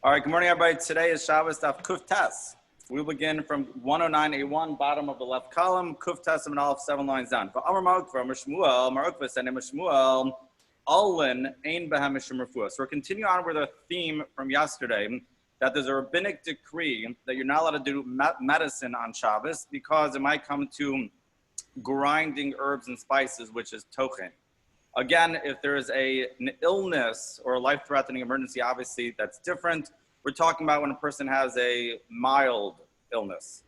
All right, good morning, everybody. Today is Shabbos Daf Kuf Tes. We'll begin from 109A1, bottom of the left column, Kuf Tes and Aleph, 7 lines down. For Amar Maruk, for Amar Shmuel, Maruk said, Amar Shmuel, Alin Ein Behem Mishum Refuah. So we're continuing on with our theme from yesterday, that there's a rabbinic decree that you're not allowed to do medicine on Shabbos because it might come to grinding herbs and spices, which is tochen. Again, if there is an illness or a life-threatening emergency, obviously that's different. We're talking about when a person has a mild illness.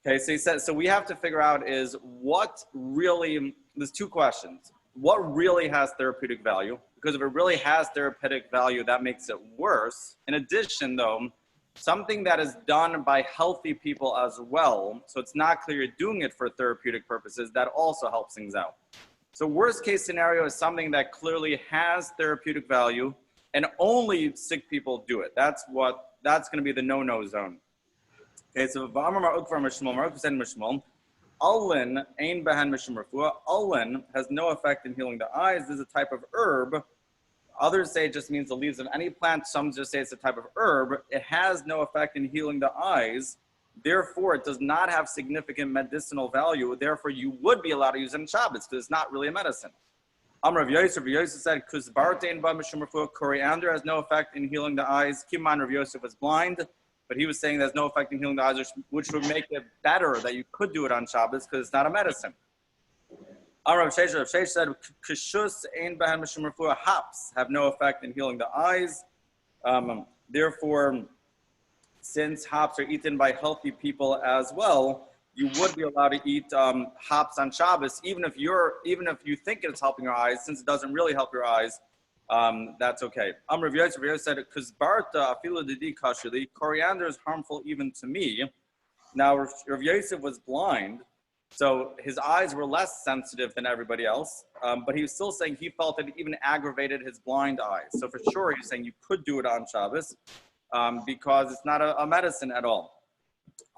Okay, so he says, so we have to figure out is what really, there's two questions. What really has therapeutic value? Because if it really has therapeutic value, that makes it worse. In addition, though, something that is done by healthy people as well, so it's not clear you're doing it for therapeutic purposes, that also helps things out. So worst case scenario is something that clearly has therapeutic value and only sick people do it. That's going to be the no-no zone. Okay, so Ulin ein behen mishum refuah. Ulin has no effect in healing the eyes. This is a type of herb. Others say it just means the leaves of any plant. Some just say it's a type of herb. It has no effect in healing the eyes. Therefore, it does not have significant medicinal value. Therefore, you would be allowed to use it in Shabbos because it's not really a medicine. Rav Yosef said, coriander has no effect in healing the eyes. Kiman Rav Yosef was blind, but he was saying there's no effect in healing the eyes, which would make it better that you could do it on Shabbos because it's not a medicine. Rav Sheish said, kishus ein behen mishum refuah. Hops have no effect in healing the eyes. Therefore, since hops are eaten by healthy people as well, you would be allowed to eat hops on Shabbos, even if you think it's helping your eyes. Since it doesn't really help your eyes, that's okay. Rav Yosef said, "Kuzbarta afilu didi kashili." Coriander is harmful even to me. Now, Rav Yosef was blind, so his eyes were less sensitive than everybody else. But he was still saying he felt that it even aggravated his blind eyes. So for sure, he's saying you could do it on Shabbos. Because it's not a medicine at all.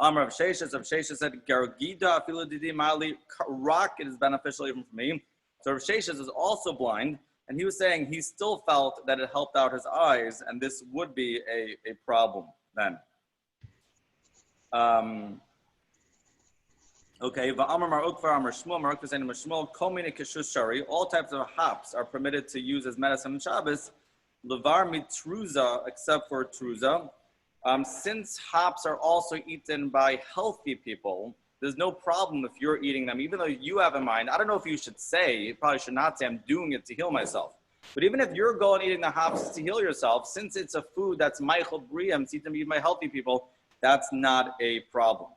Rav Sheshes said, Gargida afilu didi mali, rock is beneficial even for me. So Rav Sheshes is also blind, and he was saying he still felt that it helped out his eyes, and this would be a problem then. Okay, all types of hops are permitted to use as medicine on Shabbos. Levar mitruza, except for truza. Since hops are also eaten by healthy people, there's no problem if you're eating them, even though you have in mind, I don't know if you should say, you probably should not say, I'm doing it to heal myself. But even if you're going eating the hops to heal yourself, since it's a food that's Michael Briam, it's eaten by healthy people, that's not a problem.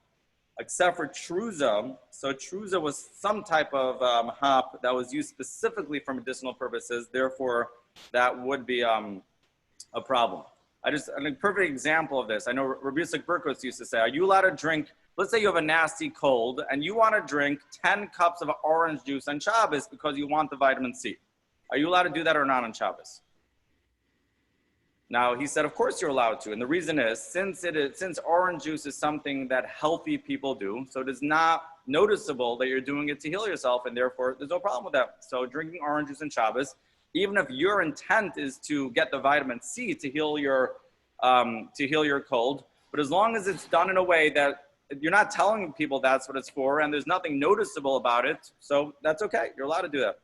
Except for truza. So truza was some type of hop that was used specifically for medicinal purposes, therefore, that would be a problem. A perfect example of this, I know Rabbi Yitzchak Berkowitz used to say, are you allowed to drink, let's say you have a nasty cold, and you want to drink 10 cups of orange juice on Shabbos because you want the vitamin C. Are you allowed to do that or not on Shabbos? Now, he said, of course you're allowed to, and the reason is, since orange juice is something that healthy people do, so it is not noticeable that you're doing it to heal yourself, and therefore there's no problem with that. So drinking orange juice on Shabbos, even if your intent is to get the vitamin C to heal your cold, but as long as it's done in a way that you're not telling people that's what it's for, and there's nothing noticeable about it, so that's okay. You're allowed to do that.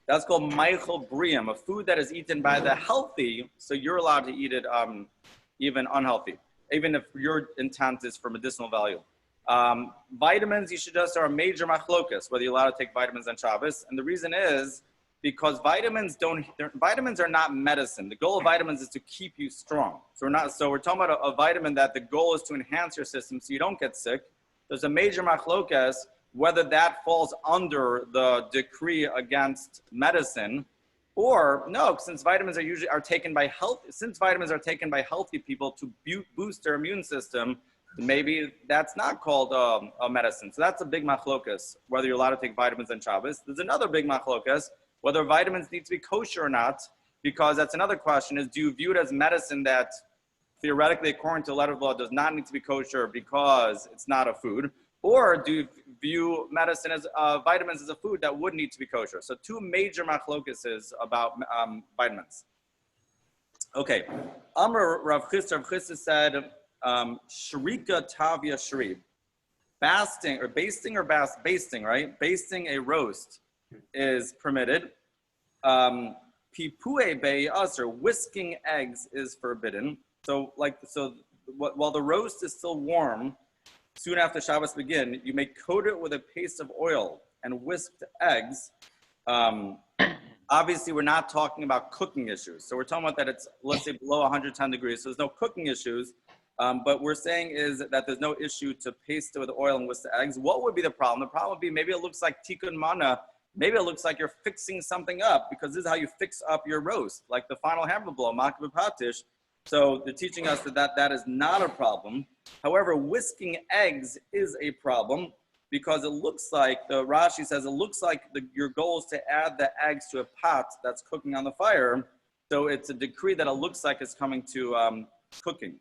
That's called Michael Briam, a food that is eaten by the healthy, so you're allowed to eat it even unhealthy, even if your intent is for medicinal value. Vitamins, you should just are a major machlokas, whether you're allowed to take vitamins on Shabbos. And the reason is because vitamins are not medicine. The goal of vitamins is to keep you strong. So we're talking about a vitamin that the goal is to enhance your system so you don't get sick. There's a major machlokas, whether that falls under the decree against medicine or no, since vitamins are taken by healthy people to boost their immune system, maybe that's not called a medicine. So that's a big machlokas, whether you're allowed to take vitamins on Shabbos. There's another big machlokas, whether vitamins need to be kosher or not, because that's another question is, do you view it as medicine that theoretically, according to the letter of the law, does not need to be kosher because it's not a food? Or do you view medicine as vitamins as a food that would need to be kosher? So two major machlokases about vitamins. Okay. Amr Rav Chisda said, Shrika Tavia Shri. Basting, right? Basting a roast is permitted. Pipue bei usher, whisking eggs is forbidden. So while the roast is still warm, soon after Shabbos begin, you may coat it with a paste of oil and whisked eggs. Obviously, we're not talking about cooking issues. So we're talking about that it's, let's say, below 110 degrees. So there's no cooking issues. But we're saying is that there's no issue to paste it with oil and whisk the eggs. What would be the problem? The problem would be maybe it looks like tikkun mana. Maybe it looks like you're fixing something up, because this is how you fix up your roast, like the final hammer blow, makbeh patish. So they're teaching us that is not a problem. However, whisking eggs is a problem, because it looks like, the Rashi says, it looks like your goal is to add the eggs to a pot that's cooking on the fire. So it's a decree that it looks like it's coming to cooking.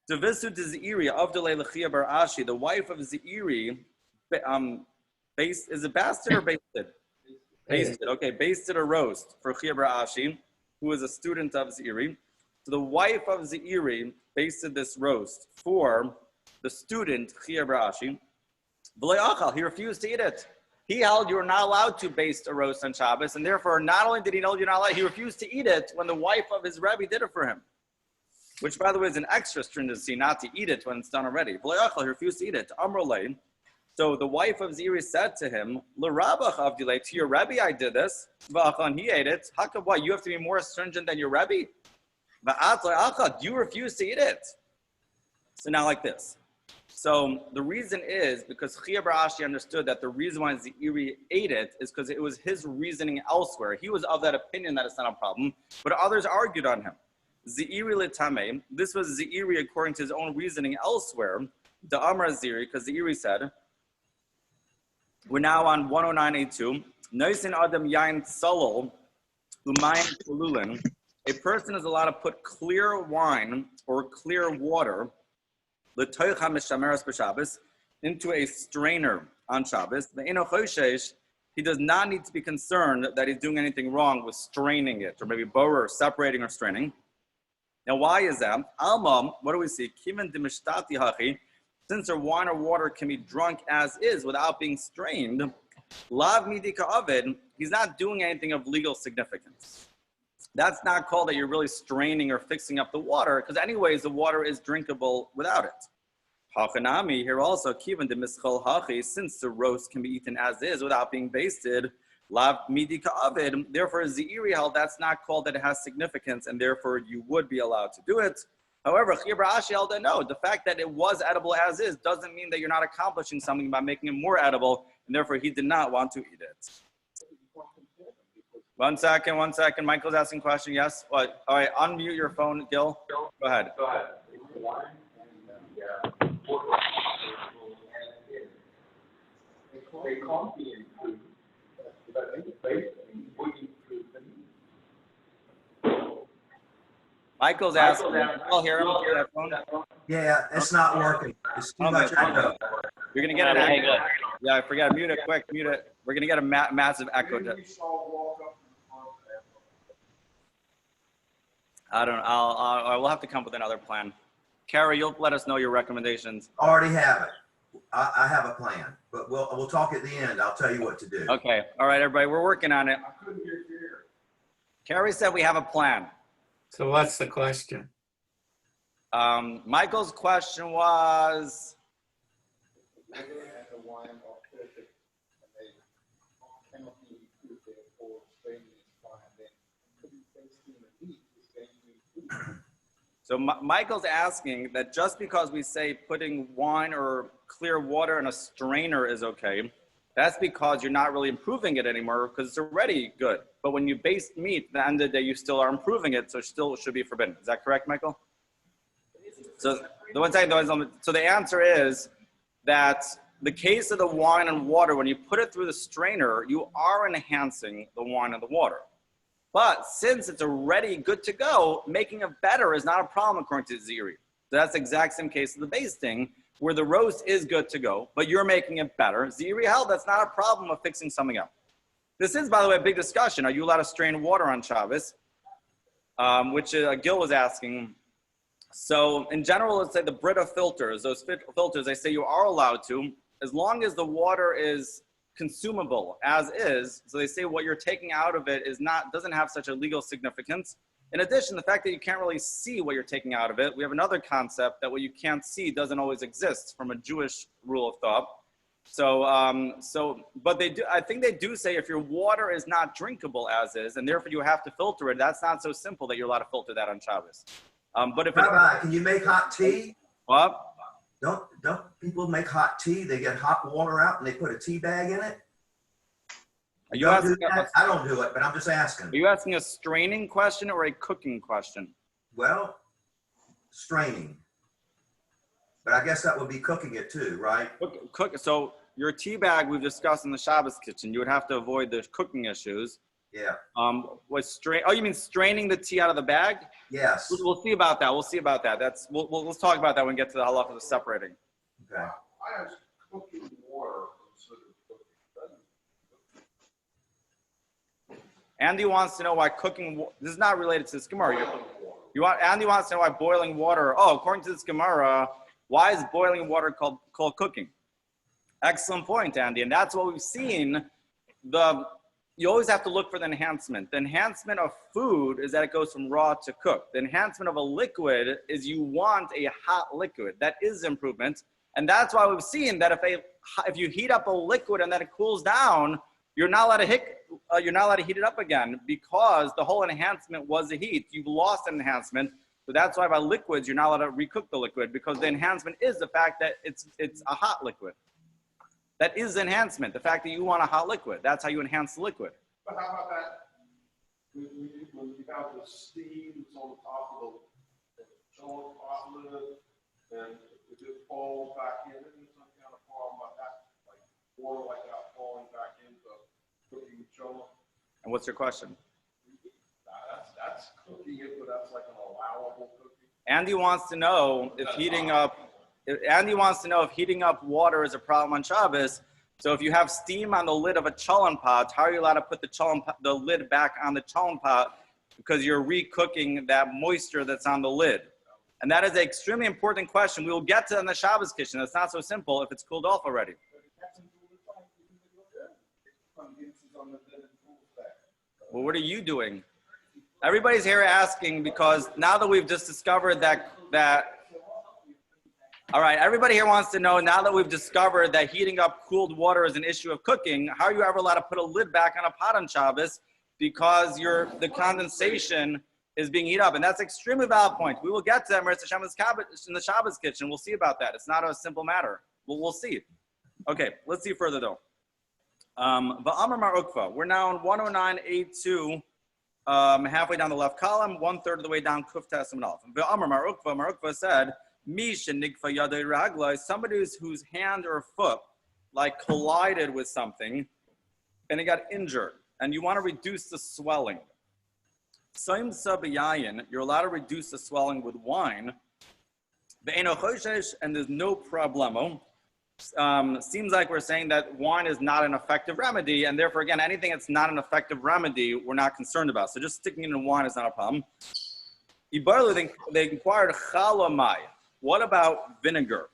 The wife of Zeiri, is it basted or basted? Basted. Okay, basted a roast for Chia bar Ashi, who is a student of Zeiri. So the wife of Zeiri basted this roast for the student Chia bar Ashi. He refused to eat it. He held you were not allowed to baste a roast on Shabbos, and therefore not only did he know you're not allowed, he refused to eat it when the wife of his Rebbe did it for him. Which, by the way, is an extra stringency not to eat it when it's done already. He refused to eat it. Amrulay. So the wife of Ziri said to him, to your Rebbe I did this, and he ate it. How come, what, you have to be more stringent than your Rebbe? You refuse to eat it. So now like this. So the reason is because Chia bar Ashi understood that the reason why Zeiri ate it is because it was his reasoning elsewhere. He was of that opinion that it's not a problem, but others argued on him. Zeiri letame. This was Zeiri according to his own reasoning elsewhere. The Amar Zeiri, because Zeiri said, we're now on 109.82. Noisin Adam Yain Salol Umayim Kululin. A person is allowed to put clear wine or clear water into a strainer on Shabbos. He does not need to be concerned that he's doing anything wrong with straining it, or maybe borer, separating or straining. Now, why is that? Alma, what do we see? Since our wine or water can be drunk as is without being strained, lav midika avid, he's not doing anything of legal significance. That's not called that you're really straining or fixing up the water, because anyways, the water is drinkable without it. Hachanami, here also, kivan de mischol hachi, since the roast can be eaten as is without being basted, lav midika avid, therefore Zeiri held that's not called that it has significance, and therefore you would be allowed to do it. However, Chia bar Ashi held that no, the fact that it was edible as is doesn't mean that you're not accomplishing something by making it more edible, and therefore he did not want to eat it. One second. Michael's asking a question. Yes? What? All right, unmute your phone, Gil. Go ahead. They can't be improved, but I think basically would improve them. Michael's asking. I'll hear him. Hear that phone? Yeah, it's not working. It's too much echo. You're gonna get an echo. Yeah, I forgot. Mute it quick. Mute it. We're gonna get a massive echo. I don't know. I will have to come up with another plan. Carrie, you'll let us know your recommendations. Already have it. I have a plan, but we'll talk at the end. I'll tell you what to do. Okay. All right, everybody. We're working on it. I couldn't hear clear. Carrie said we have a plan. So what's the question? Michael's question was. So Michael's asking that just because we say putting wine or clear water in a strainer is okay, that's because you're not really improving it anymore because it's already good. But when you baste meat, at the end of the day, you still are improving it, so it still should be forbidden. Is that correct, Michael? So the answer is that the case of the wine and water, when you put it through the strainer, you are enhancing the wine and the water. But since it's already good to go, making it better is not a problem according to Zeiri. So that's the exact same case of the basting, where the roast is good to go, but you're making it better. Zeiri held that's not a problem of fixing something up. This is, by the way, a big discussion. Are you allowed to strain water on Shabbos? which Gil was asking. So in general, let's say the Brita filters, those filters, they say you are allowed to, as long as the water is consumable as is. So they say what you're taking out of it doesn't have such a legal significance. In addition, the fact that you can't really see what you're taking out of it, we have another concept that what you can't see doesn't always exist from a Jewish rule of thought. But I think they do say if your water is not drinkable as is, and therefore you have to filter it, that's not so simple that you're allowed to filter that on Shabbos. But if Rabbi, can you make hot tea? What? Don't people make hot tea? They get hot water out and they put a tea bag in it? Are you asking I don't do it, but I'm just asking. Are you asking a straining question or a cooking question? Well, straining. But I guess that would be cooking it too, right? Cook. So your tea bag we've discussed in the Shabbos kitchen. You would have to avoid the cooking issues. Yeah. You mean straining the tea out of the bag? Yes. We'll see about that. Let's talk about that when we get to the halacha of separating. Okay. I asked cooking water considered cooking. Andy wants to know why cooking. This is not related to this Gemara. Andy wants to know why boiling water. Oh, according to this Gemara, why is boiling water called cooking? Excellent point, Andy. And that's what we've seen. You always have to look for the enhancement. The enhancement of food is that it goes from raw to cooked. The enhancement of a liquid is you want a hot liquid. That is improvement. And that's why we've seen that if you heat up a liquid and then it cools down, you're not allowed to heat it up again because the whole enhancement was the heat. You've lost an enhancement. So that's why by liquids, you're not allowed to recook the liquid because the enhancement is the fact that it's a hot liquid. That is enhancement, the fact that you want a hot liquid. That's how you enhance the liquid. But how about that? When you have the steam that's on the top of the chiller pot lid, and if it falls back in, isn't some kind of problem like that? Like water like that falling back into cooking chiller? And what's your question? That's cooking it, but that's like an allowable cooking. Andy wants to know if heating up water is a problem on Shabbos. So if you have steam on the lid of a cholent pot, how are you allowed to put the lid back on the cholent pot? Because you're recooking that moisture that's on the lid. And that is an extremely important question. We will get to in the Shabbos kitchen. It's not so simple if it's cooled off already. Well, what are you doing? Everybody's here asking because now that we've just discovered that all right, everybody here wants to know, now that we've discovered that heating up cooled water is an issue of cooking, how are you ever allowed to put a lid back on a pot on Shabbos because the condensation is being heated up? And that's an extremely valid point. We will get to that in the Shabbos kitchen. We'll see about that. It's not a simple matter. We'll see. Okay, let's see further though. Va'amar Mar Ukva. We're now on 109.82, halfway down the left column, 1/3 of the way down Kuf Testament Aleph. Va'amar Mar Ukva said, somebody whose hand or foot collided with something and it got injured and you want to reduce the swelling. You're allowed to reduce the swelling with wine. And there's no problemo. Seems like we're saying that wine is not an effective remedy, and therefore, again, anything that's not an effective remedy, we're not concerned about. So just sticking it in wine is not a problem. They inquired, what about vinegar?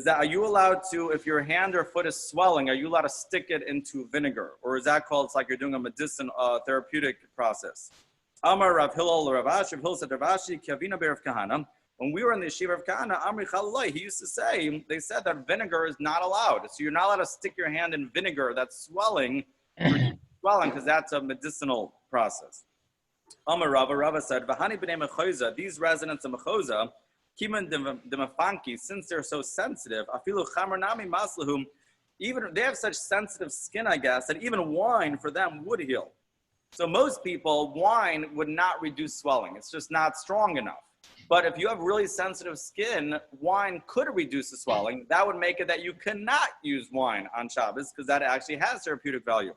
Are you allowed to, if your hand or foot is swelling, are you allowed to stick it into vinegar? Or is that called, it's like you're doing a therapeutic process? Amar Rav Hillel, Rav Ashi, Rav Hillel said, Rav Ashi, Kavina Berav Kahana. When we were in the yeshiva of Kahana, Amri Chalalai, he used to say, they said that vinegar is not allowed. So you're not allowed to stick your hand in vinegar that's swelling, because that's a medicinal process. Amar Rava said, Vahani b'nei Mechoza, these residents of Mechoza, Kiman de Mafanki, since they're so sensitive, Afilu Chamernami Maslahum, even they have such sensitive skin, I guess, that even wine for them would heal. So most people, wine would not reduce swelling. It's just not strong enough. But if you have really sensitive skin, wine could reduce the swelling. That would make it that you cannot use wine on Shabbos because that actually has therapeutic value.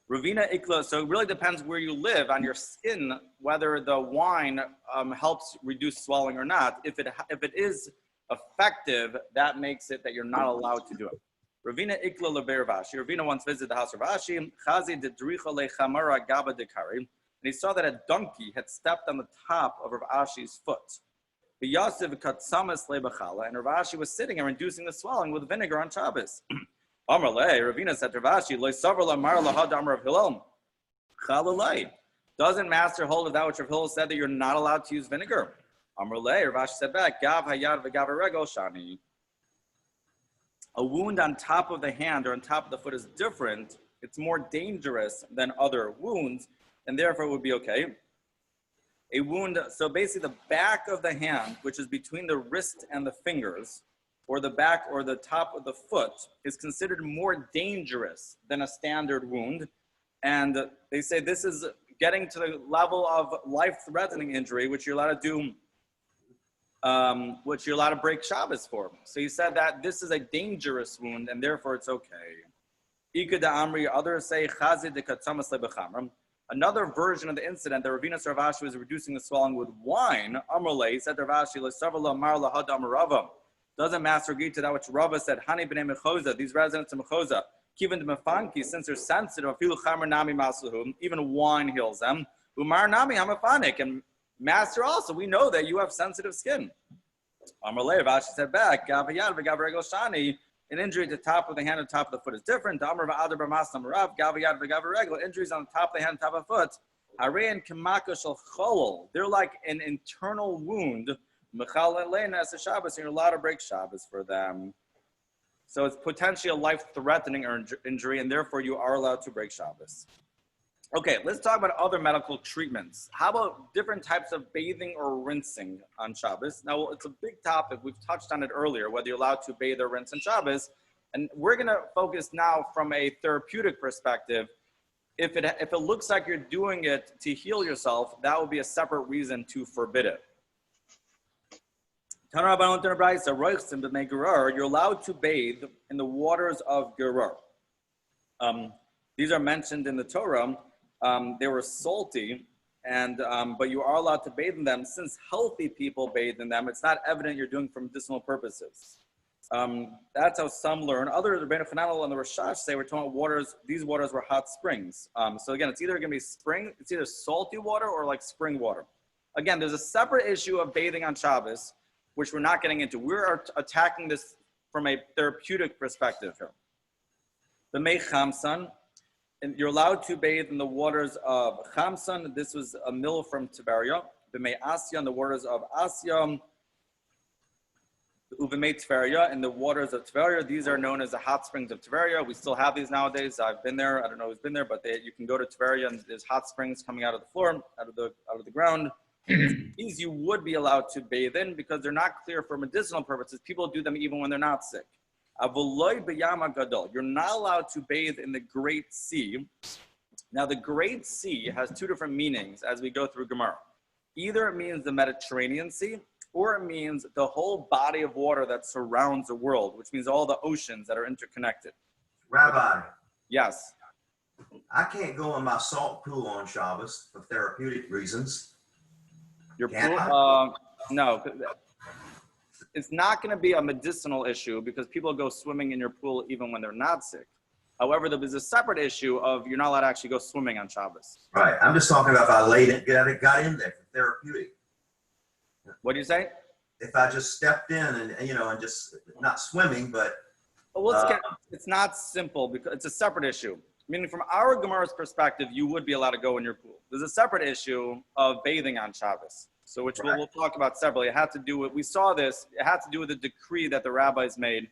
Ravina Ikla, so it really depends where you live on your skin, whether the wine helps reduce swelling or not. If it is effective, that makes it that you're not allowed to do it. Ravina Ikla Lever Vashi. Ravina once visited the house of Vashi. Chazi de Dricha le Chamara Gaba de Kari. he saw that a donkey had stepped on the top of Rav Ashi's foot. And Rav Ashi was sitting and reducing the swelling with vinegar on Shabbos. Amar le, Ravina said to Rav Ashi, Lo savar lamar lahad amar Rav Hillel. Chalalai. Doesn't Master hold of that which Rav Hillel said that you're not allowed to use vinegar? Amar le, Rav Ashi said back, Gav hayad v'gav regel shani. A wound on top of the hand or on top of the foot is different. It's more dangerous than other wounds, and therefore it would be okay. A wound, so basically the back of the hand, which is between the wrist and the fingers, or the back or the top of the foot, is considered more dangerous than a standard wound. And they say this is getting to the level of life-threatening injury, which you're allowed to do, which you're allowed to break Shabbos for. So he said that this is a dangerous wound, and therefore it's okay. Ika da Amri, others say, Chazid de Katsamas lebechamram. Another version of the incident, that Ravina Rav Ashi was reducing the swelling with wine. Amrle said to Rav Ashi, "L'savala mar lahad amarava." Doesn't Master agree to that which Rava said? Hani b'nei mechoza. These residents of mechoza, kiven de mefanki, since they're sensitive, afilu chamer nami maslahum. Even wine heals them. Umar nami hamafanik. And Master also, we know that you have sensitive skin. Amrle Rav Ashi said back, Gavayad v'gav regel shani. An injury at the top of the hand and top of the foot is different. Injuries on the top of the hand and top of the foot. They're like an internal wound. And you're allowed to break Shabbos for them. So it's potentially a life-threatening injury, and therefore you are allowed to break Shabbos. Okay, let's talk about other medical treatments. How about different types of bathing or rinsing on Shabbos? Now, it's a big topic. We've touched on it earlier, whether you're allowed to bathe or rinse on Shabbos. And we're going to focus now from a therapeutic perspective. If it looks like you're doing it to heal yourself, that would be a separate reason to forbid it. You're allowed to bathe in the waters of Gerur. These are mentioned in the Torah. They were salty, but you are allowed to bathe in them. Since healthy people bathe in them, it's not evident you're doing for medicinal purposes. That's how some learn. Others, the Rebbeinu Chananel and the Rashash say we're talking about waters. These waters were hot springs. So again, it's either going to be spring, it's either salty water or like spring water. Again, there's a separate issue of bathing on Shabbos, which we're not getting into. We're attacking this from a therapeutic perspective here. The Mei Chamsan. And you're allowed to bathe in the waters of Chamsan. This was a mill from Tiberia. B'mei Asya, in the waters of Asya. Uvimei Tveria, in the waters of Tveria. These are known as the hot springs of Tveria. We still have these nowadays. I've been there. I don't know who's been there, but you can go to Tveria and there's hot springs coming out of the floor, out of the ground. These you would be allowed to bathe in because they're not clear for medicinal purposes. People do them even when they're not sick. You're not allowed to bathe in the Great Sea. Now, the Great Sea has two different meanings as we go through Gemara. Either it means the Mediterranean Sea, or it means the whole body of water that surrounds the world, which means all the oceans that are interconnected. Rabbi. Yes. I can't go in my salt pool on Shabbos for therapeutic reasons. Your pool? No. It's not going to be a medicinal issue because people go swimming in your pool even when they're not sick. However, there is a separate issue of you're not allowed to actually go swimming on Shabbos. Right. I'm just talking about if I laid it, got in there for therapeutic. What do you say? If I just stepped in and just not swimming, but. Well, it's not simple because it's a separate issue. Meaning from our Gemara's perspective, you would be allowed to go in your pool. There's a separate issue of bathing on Shabbos. So which we'll talk about separately. It had to do with, we saw this, it had to do with the decree that the rabbis made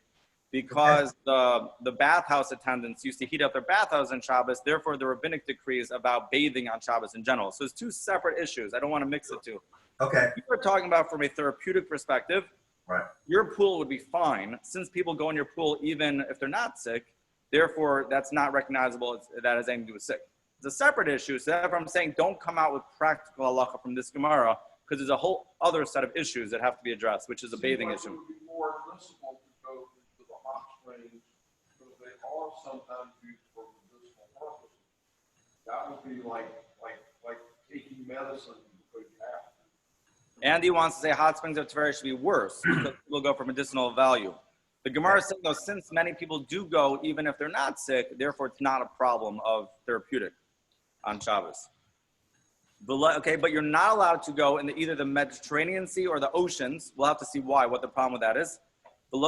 because the bathhouse attendants used to heat up their bathhouse on Shabbos. Therefore, the rabbinic decrees about bathing on Shabbos in general. So it's two separate issues. I don't want to mix the two. Okay. You were talking about from a therapeutic perspective. Right. Your pool would be fine since people go in your pool even if they're not sick. Therefore, that's not recognizable that has anything to do with sick. It's a separate issue. So therefore, I'm saying don't come out with practical halacha from this Gemara because there's a whole other set of issues that have to be addressed, which is a bathing issue. It would be more admissible to go into the hot springs because they are sometimes used for medicinal purposes. That would be like taking medicine because you have to. Andy wants to say hot springs of Tveria should be worse because people go for medicinal value. The Gemara says, though, since many people do go even if they're not sick, therefore it's not a problem of therapeutic on Shabbos. Okay, but you're not allowed to go in either the Mediterranean Sea or the oceans. We'll have to see why, what the problem with that is. You're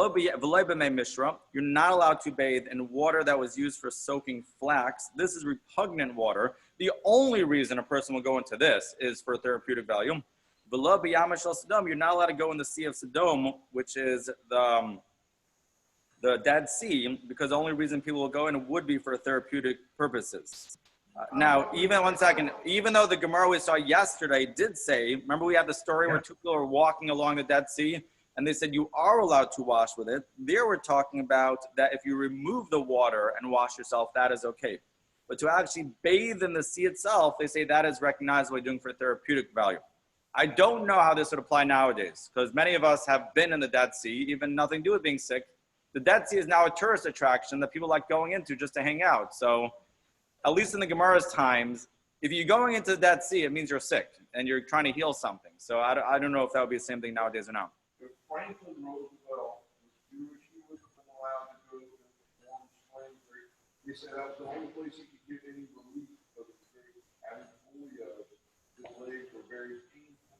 not allowed to bathe in water that was used for soaking flax. This is repugnant water. The only reason a person will go into this is for therapeutic value. You're not allowed to go in the Sea of Sodom, which is the Dead Sea, because the only reason people will go in would be for therapeutic purposes. Now, even though the Gemara we saw yesterday did say, remember we had the story where two people were walking along the Dead Sea, and they said you are allowed to wash with it. There we're talking about that if you remove the water and wash yourself, that is okay. But to actually bathe in the sea itself, they say that is recognizably doing for therapeutic value. I don't know how this would apply nowadays, because many of us have been in the Dead Sea, even nothing to do with being sick. The Dead Sea is now a tourist attraction that people like going into just to hang out. So at least in the Gemara's times, if you're going into the Dead Sea, it means you're sick and you're trying to heal something. So I don't know if that would be the same thing nowadays or not. If Franklin Roosevelt was Jewish, he would have been allowed to go to perform slavery. He said that was the only place he could get any relief because having polio, his legs were very painful.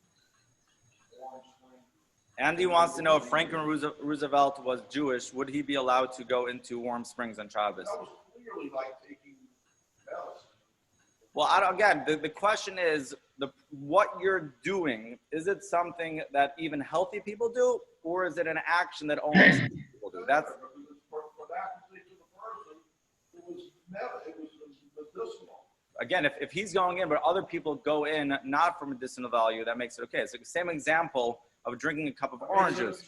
Andy wants to know if Franklin Roosevelt was Jewish, would he be allowed to go into Warm Springs on Shabbos? That was clearly like taking bells. Well, again, the question is, what you're doing, is it something that even healthy people do, or is it an action that only sick people do? That's for that particular person, it was medicinal. Again, if he's going in, but other people go in not for medicinal value, that makes it okay. It's the same example of drinking a cup of orange juice.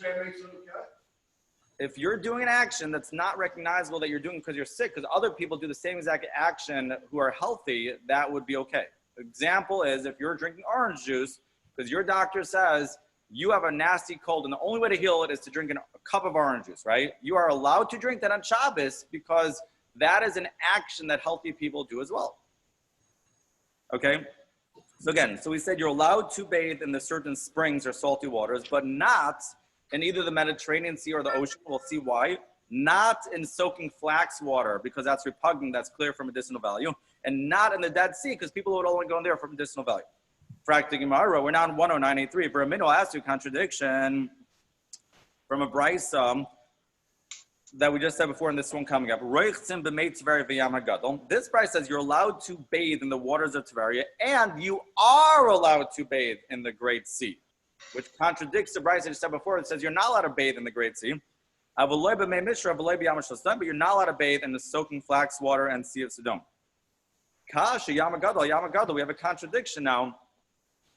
If you're doing an action that's not recognizable that you're doing because you're sick, because other people do the same exact action who are healthy, that would be okay. Example is if you're drinking orange juice because your doctor says you have a nasty cold and the only way to heal it is to drink a cup of orange juice, right? You are allowed to drink that on Shabbos because that is an action that healthy people do as well. Okay? So again, so we said you're allowed to bathe in the certain springs or salty waters, but not in either the Mediterranean Sea or the ocean. We'll see why. Not in soaking flax water because that's repugnant, that's clear for medicinal value. And not in the Dead Sea because people would only go in there for medicinal value. Practicing Gemara, we're now in 109.83. For a minute, I'll ask you a contradiction from a brisa that we just said before in this one coming up. This brisa says you're allowed to bathe in the waters of Tveria and you are allowed to bathe in the Great Sea, which contradicts the brisa I just said before. It says you're not allowed to bathe in the Great Sea. But you're not allowed to bathe in the soaking flax water and Sea of Sodom. Kasha, Yamagadol, we have a contradiction now.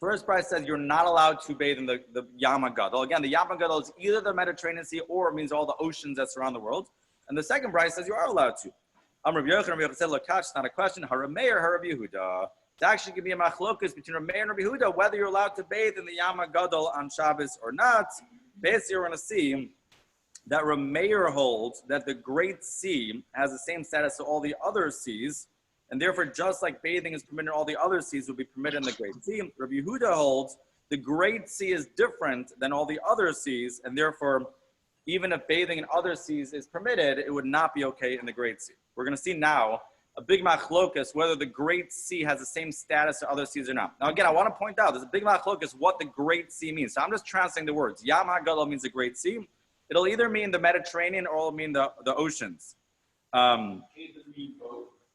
First brisa says you're not allowed to bathe in the Yamagadol. Again, the Yamagadol is either the Mediterranean Sea or it means all the oceans that surround the world. And the second brisa says you are allowed to. Rabbi Yochanan said, look, it's not a question. Haramei or Rabbi Yehuda? It's actually going to be a machlokus between Rabbi and Rabbi Yehuda whether you're allowed to bathe in the Yamagadol on Shabbos or not. Basically, we're going to see that Rameir holds that the Great Sea has the same status as all the other seas, and therefore, just like bathing is permitted in all the other seas, will be permitted in the Great Sea. Rabbi Yehuda holds the Great Sea is different than all the other seas, and therefore, even if bathing in other seas is permitted, it would not be okay in the Great Sea. We're going to see now a big machlokus whether the Great Sea has the same status as other seas or not. Now, again, I want to point out there's a big machlokus what the Great Sea means. So I'm just translating the words. Yam HaGadol means the Great Sea. It'll either mean the Mediterranean or it'll mean the oceans.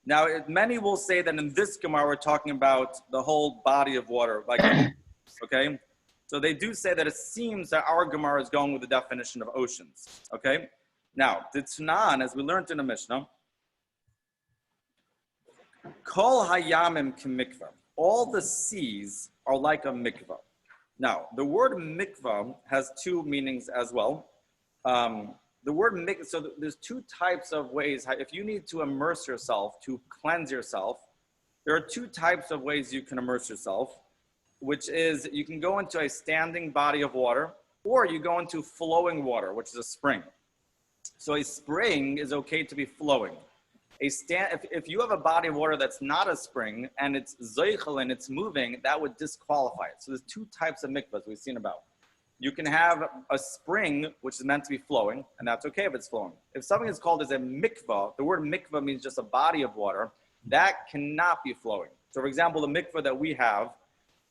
Now, many will say that in this Gemara, we're talking about the whole body of water, like, okay? So they do say that it seems that our Gemara is going with the definition of oceans, okay? Now, the Tanan, as we learned in the Mishnah, Kol hayamim kimikvah. All the seas are like a mikvah. Now, the word mikvah has two meanings as well. The word mikvah, so there's two types of ways. If you need to immerse yourself, to cleanse yourself, there are two types of ways you can immerse yourself, which is you can go into a standing body of water, or you go into flowing water, which is a spring. So a spring is okay to be flowing. If you have a body of water that's not a spring, and it's zeichel and it's moving, that would disqualify it. So there's two types of mikvahs we've seen about. You can have a spring, which is meant to be flowing, and that's okay if it's flowing. If something is called as a mikvah, the word mikvah means just a body of water, that cannot be flowing. So for example, the mikvah that we have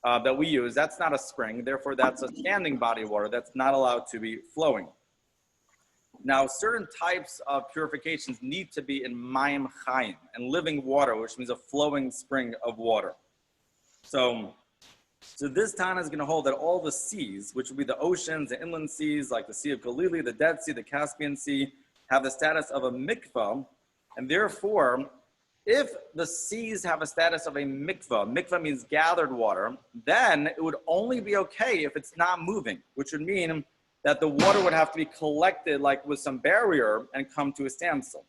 that we use, that's not a spring. Therefore, that's a standing body of water that's not allowed to be flowing. Now, certain types of purifications need to be in mayim chayim, and living water, which means a flowing spring of water. So this Tana is going to hold that all the seas, which would be the oceans, the inland seas, like the Sea of Galilee, the Dead Sea, the Caspian Sea, have the status of a mikvah, and therefore, if the seas have a status of a mikvah means gathered water, then it would only be okay if it's not moving, which would mean that the water would have to be collected like with some barrier and come to a standstill.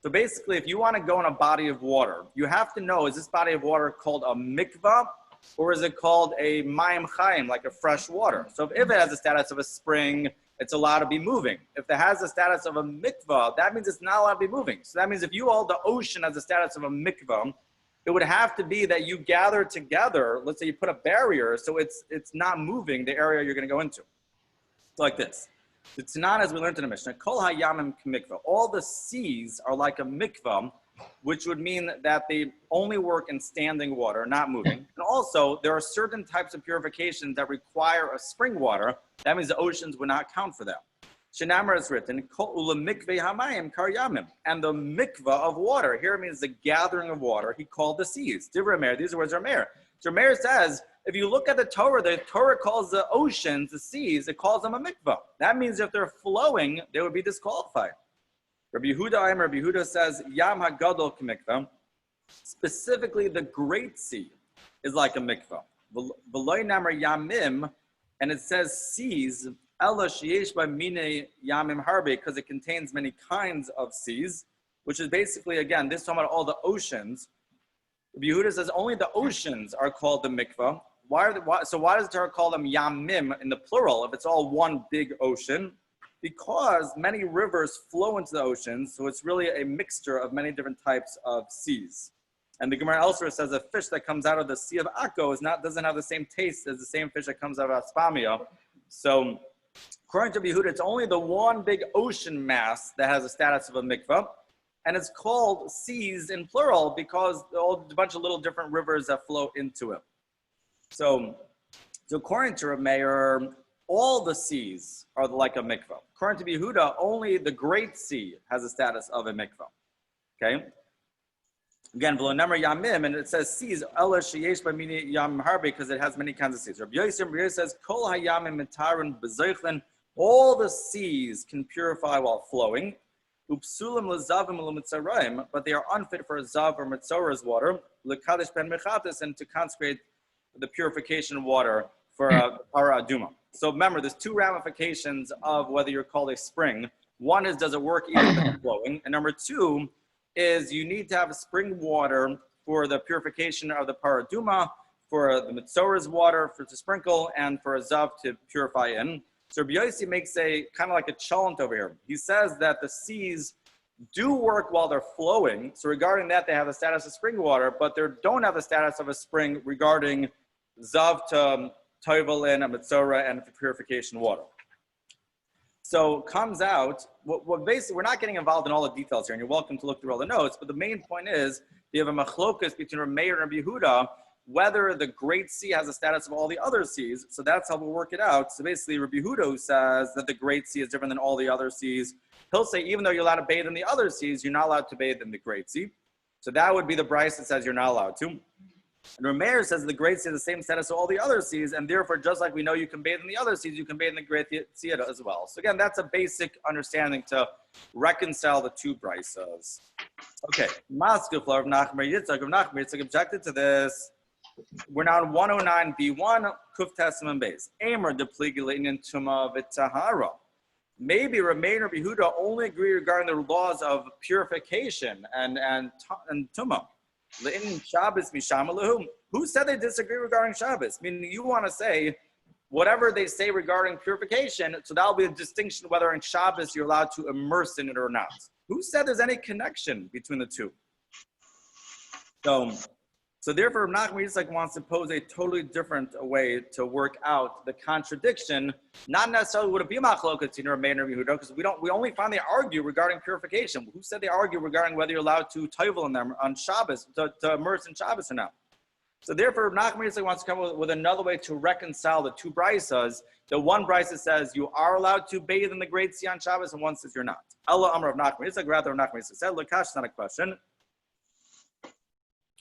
So basically, if you want to go in a body of water, you have to know, is this body of water called a mikvah or is it called a mayim chayim, like a fresh water? So if it has the status of a spring, it's allowed to be moving. If it has the status of a mikvah, that means it's not allowed to be moving. So that means if you hold the ocean as the status of a mikvah, it would have to be that you gather together, let's say you put a barrier, so it's not moving the area you're going to go into. It's like this. It's not, as we learned in the Mishnah, kol hayamim k'mikvah. All the seas are like a mikvah, which would mean that they only work in standing water, not moving. And also, there are certain types of purifications that require a spring water. That means the oceans would not count for them. Shenamar is written, kol ula mikveh hamayim kar yamim. And the mikvah of water, here means the gathering of water, he called the seas. Divrei Meir, these are words of Meir. So Meir says, if you look at the Torah calls the oceans, the seas, it calls them a mikvah. That means if they're flowing, they would be disqualified. Rabbi Yehuda says, Yam HaGadol k'mikvah. Specifically, the Great Sea is like a mikvah. V'loi namar yamim, and it says seas, ela sheyesh ba mine yamim harbe, because it contains many kinds of seas, which is basically, again, this is talking about all the oceans. Rabbi Yehuda says only the oceans are called the mikvah. Why does the Torah call them yamim in the plural if it's all one big ocean? Because many rivers flow into the oceans, so it's really a mixture of many different types of seas. And the Gemara elsewhere says a fish that comes out of the Sea of Akko doesn't have the same taste as the same fish that comes out of Aspamia. So according to Rabbi Yehuda, it's only the one big ocean mass that has a status of a mikvah. And it's called seas in plural because a bunch of little different rivers that flow into it. So according to Rabbi Meir, all the seas are like a mikvah. According to Yehuda, only the Great Sea has a status of a mikvah. Okay? Again, v'lo nemer yamim, and it says seas, ela sheyesh ba mini yam harbe, because it has many kinds of seas. Rabbi Yosef says, kol hayamim mitarun b'zoichlin, all the seas can purify while flowing. Upsulim l'zavim l'mitzarayim, but they are unfit for a zav or mitzora's water, l'kadosh ben mechatis, and to consecrate the purification water for a para aduma. So remember, there's two ramifications of whether you're called a spring. One is, does it work even if it's flowing? And number two is, you need to have a spring water for the purification of the para aduma, for the mitzora's water, for to sprinkle, and for a zav to purify in. So Rabbi Yossi makes a kind of like a challenge over here. He says that the seas do work while they're flowing. So regarding that, they have the status of spring water, but they don't have the status of a spring regarding zav to toivel in, a mitzora, and for purification water. So comes out, what basically, we're not getting involved in all the details here, and you're welcome to look through all the notes, but the main point is, you have a machlokas between Rabbi Meir and Rabbi Yehuda, whether the Great Sea has the status of all the other seas. So that's how we'll work it out. So basically, Rabbi Yehuda, who says that the Great Sea is different than all the other seas, he'll say even though you're allowed to bathe in the other seas, you're not allowed to bathe in the Great Sea. So that would be the Bryce that says you're not allowed to. And Rabbi Meir says the Great Sea has the same status as all the other seas, and therefore, just like we know you can bathe in the other seas, you can bathe in the Great Sea as well. So again, that's a basic understanding to reconcile the two Bryces. Okay, Maskefla of Nachmer Yitzchak. Of Nachmer Yitzchak objected to this. We're now in 109b1, Kuf Testament base. Amer deplegilating in Tuma v'Tahara. Maybe Rabbi Meir and Rabbi Yehuda only agree regarding the laws of purification and Tuma. Who said they disagree regarding Shabbos? Meaning you want to say whatever they say regarding purification, so that'll be a distinction whether in Shabbos you're allowed to immerse in it or not. Who said there's any connection between the two? So therefore, Nachman Yitzchak wants to pose a totally different way to work out the contradiction. Not necessarily would it be machlokas in Rabbi Meir and Rabbi Yehuda, because we only find they argue regarding purification. Who said they argue regarding whether you're allowed to toivel in them on Shabbos, to immerse in Shabbos or not? So therefore, Rav Nachman Yitzchak wants to come up with another way to reconcile the two brisas. The one brisa says you are allowed to bathe in the Great Sea on Shabbos, and one says you're not. Allah Amr Rav Nachman Yitzchak, rather Rav Nachman Yitzchak said, Lakash, not a question.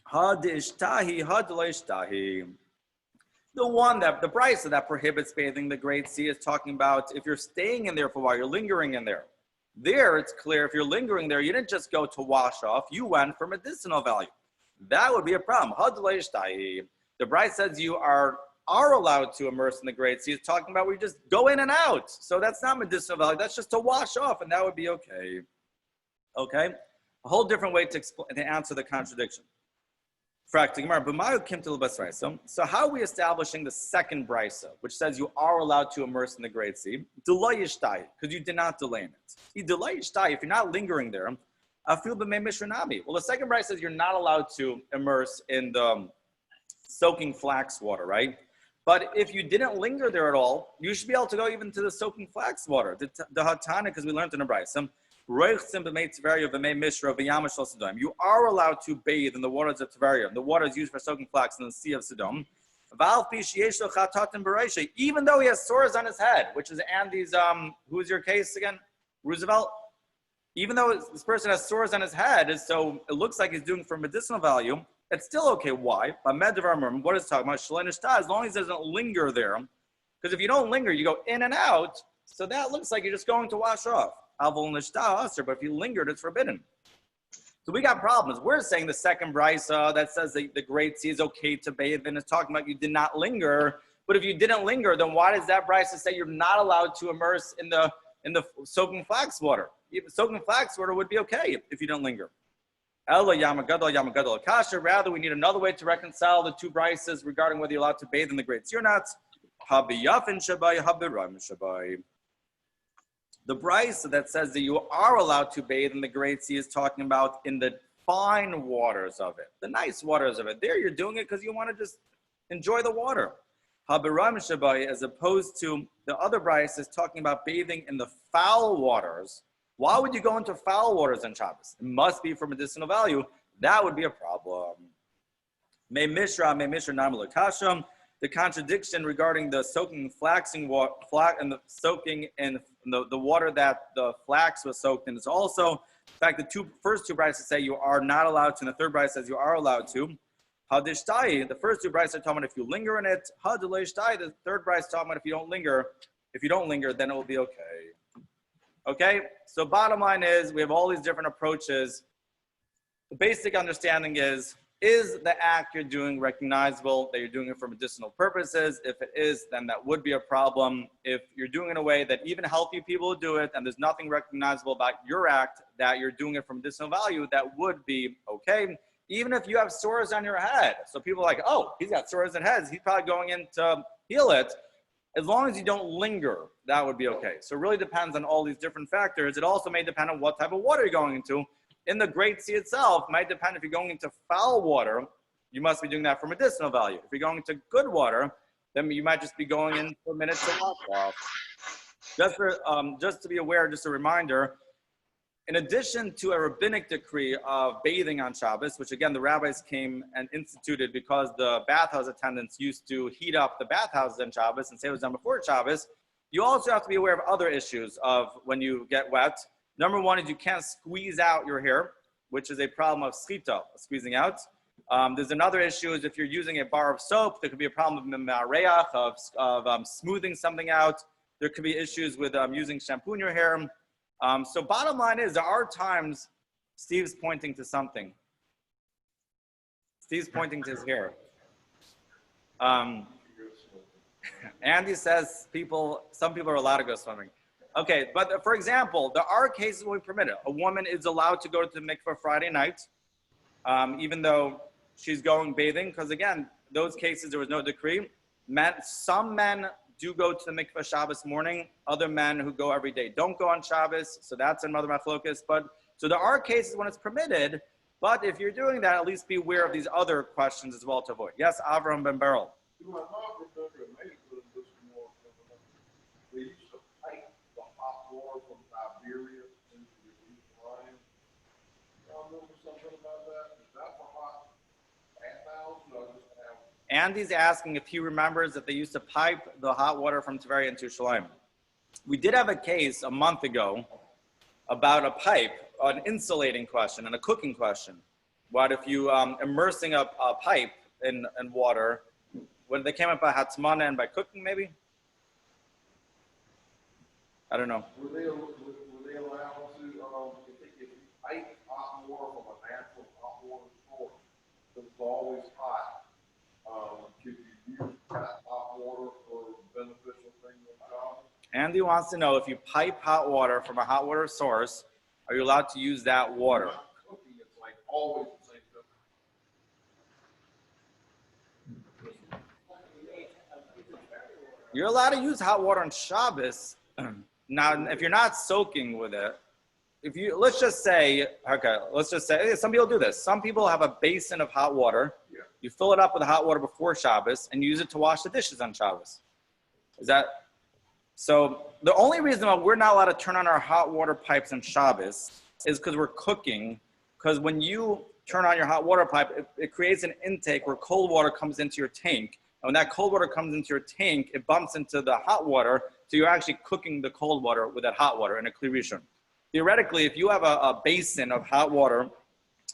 Had ishtahi, had lo ishtahi. The one that the brisa that prohibits bathing the Great Sea is talking about if you're staying in there for a while, you're lingering in there. There, it's clear if you're lingering there, you didn't just go to wash off, you went for medicinal value. That would be a problem. The bride says you are allowed to immerse in the Great Sea. It's talking about we just go in and out. So that's not medicinal value. That's just to wash off, and that would be okay. Okay? A whole different way to answer the contradiction. So how are we establishing the second brisa, which says you are allowed to immerse in the Great Sea? Because you did not delay in it. If you're not lingering there, well, the second brisa says you're not allowed to immerse in the soaking flax water, right? But if you didn't linger there at all, you should be able to go even to the soaking flax water. The Hatana, because we learned in the brisa. You are allowed to bathe in the waters of Tveria. The water is used for soaking flax in the Sea of Sodom. Even though he has sores on his head, which is Andy's, who is your case again? Roosevelt? Even though this person has sores on his head, so it looks like he's doing for medicinal value, it's still okay. Why? What is it talking about? As long as it doesn't linger there. Because if you don't linger, you go in and out. So that looks like you're just going to wash off. But if you lingered, it's forbidden. So we got problems. We're saying the second brisa that says the Great Sea is okay to bathe in is talking about you did not linger. But if you didn't linger, then why does that brisa say you're not allowed to immerse in the soaking flax water? Soaking flax water would be okay if you don't linger. Rather, we need another way to reconcile the two brisas regarding whether you're allowed to bathe in the Great Sea or not. The brisa that says that you are allowed to bathe in the Great Sea is talking about in the fine waters of it, the nice waters of it. There you're doing it because you want to just enjoy the water. As opposed to the other brisa is talking about bathing in the foul waters. Why would you go into foul waters on Shabbos? It must be for medicinal value. That would be a problem. The contradiction regarding the soaking flaxing water, and the soaking in the water that the flax was soaked in is also, in fact, the first two brises say you are not allowed to, and the third brise says you are allowed to. The first two brises are talking about if you linger in it. The third brise is talking about if you don't linger, then it will be okay. Okay, so bottom line is we have all these different approaches. The basic understanding is the act you're doing recognizable, that you're doing it for medicinal purposes? If it is, then that would be a problem. If you're doing it in a way that even healthy people do it, and there's nothing recognizable about your act, that you're doing it for medicinal value, that would be okay. Even if you have sores on your head. So people are like, oh, he's got sores on heads. He's probably going in to heal it. As long as you don't linger, that would be okay. So it really depends on all these different factors. It also may depend on what type of water you're going into. In the Great Sea itself, might depend if you're going into foul water, you must be doing that for medicinal value. If you're going into good water, then you might just be going in for a minute to wash off. Just to be aware, just a reminder, in addition to a rabbinic decree of bathing on Shabbos, which again the rabbis came and instituted because the bathhouse attendants used to heat up the bathhouses on Shabbos and say it was done before Shabbos, you also have to be aware of other issues of when you get wet. Number one is you can't squeeze out your hair, which is a problem of schita, squeezing out. There's another issue is if you're using a bar of soap, there could be a problem of ma'areach, of smoothing something out. There could be issues with using shampoo in your hair. So bottom line is there are times Steve's pointing to something. Steve's pointing to his hair. Andy says some people are allowed to go swimming. Okay, but for example, there are cases where we permit it. A woman is allowed to go to the mikveh Friday night, even though she's going bathing, because again, those cases there was no decree. Some men do go to the mikveh Shabbos morning. Other men who go every day don't go on Shabbos, so that's another machlokas. But so there are cases when it's permitted, but if you're doing that, at least be aware of these other questions as well to avoid. Yes, Avram Ben Beryl. They used to pipe the hot water from Siberia into the East Line. Y'all remember something about that? Is that for hot bathhouse, or just have Andy's asking if he remembers that they used to pipe the hot water from Tveria into Yerushalayim. We did have a case a month ago about a pipe, an insulating question and a cooking question. What if you immersing a pipe in water, when they came up by Hatzmana and by cooking maybe? I don't know. Were they allowed to, if you pipe hot water from a natural hot water source that's always hot, could you use that hot water for beneficial things in the house? Andy wants to know if you pipe hot water from a hot water source, are you allowed to use that water? Not cooking, it's like always the same thing. You're allowed to use hot water on Shabbos. Now, if you're not soaking with it, let's just say, some people do this. Some people have a basin of hot water. Yeah. You fill it up with hot water before Shabbos and use it to wash the dishes on Shabbos. So the only reason why we're not allowed to turn on our hot water pipes on Shabbos is because we're cooking. Because when you turn on your hot water pipe, it creates an intake where cold water comes into your tank. And when that cold water comes into your tank, it bumps into the hot water. So you're actually cooking the cold water with that hot water in a Kli Rishon. Theoretically, if you have a basin of hot water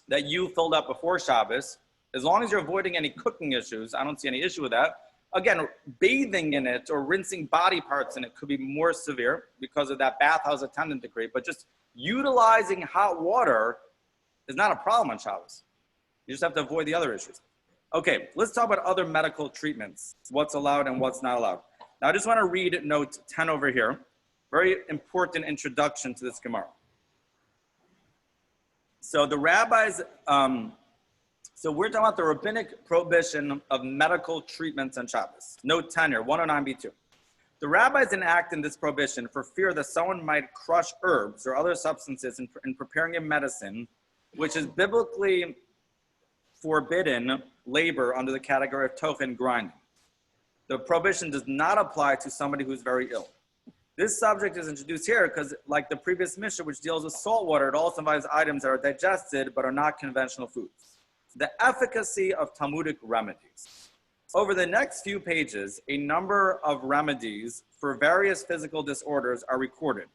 that you filled up before Shabbos, as long as you're avoiding any cooking issues, I don't see any issue with that. Again, bathing in it or rinsing body parts in it could be more severe because of that bathhouse attendant decree. But just utilizing hot water is not a problem on Shabbos. You just have to avoid the other issues. Okay, let's talk about other medical treatments, what's allowed and what's not allowed. Now, I just want to read note 10 over here. Very important introduction to this Gemara. So the rabbis, so we're talking about the rabbinic prohibition of medical treatments on Shabbos. Note 10 here, 109b2. The rabbis enacted this prohibition for fear that someone might crush herbs or other substances in preparing a medicine, which is biblically forbidden labor under the category of tochen grinding. The prohibition does not apply to somebody who's very ill. This subject is introduced here because, like the previous Mishnah, which deals with salt water, it also involves items that are digested but are not conventional foods. The efficacy of Talmudic remedies. Over the next few pages, a number of remedies for various physical disorders are recorded.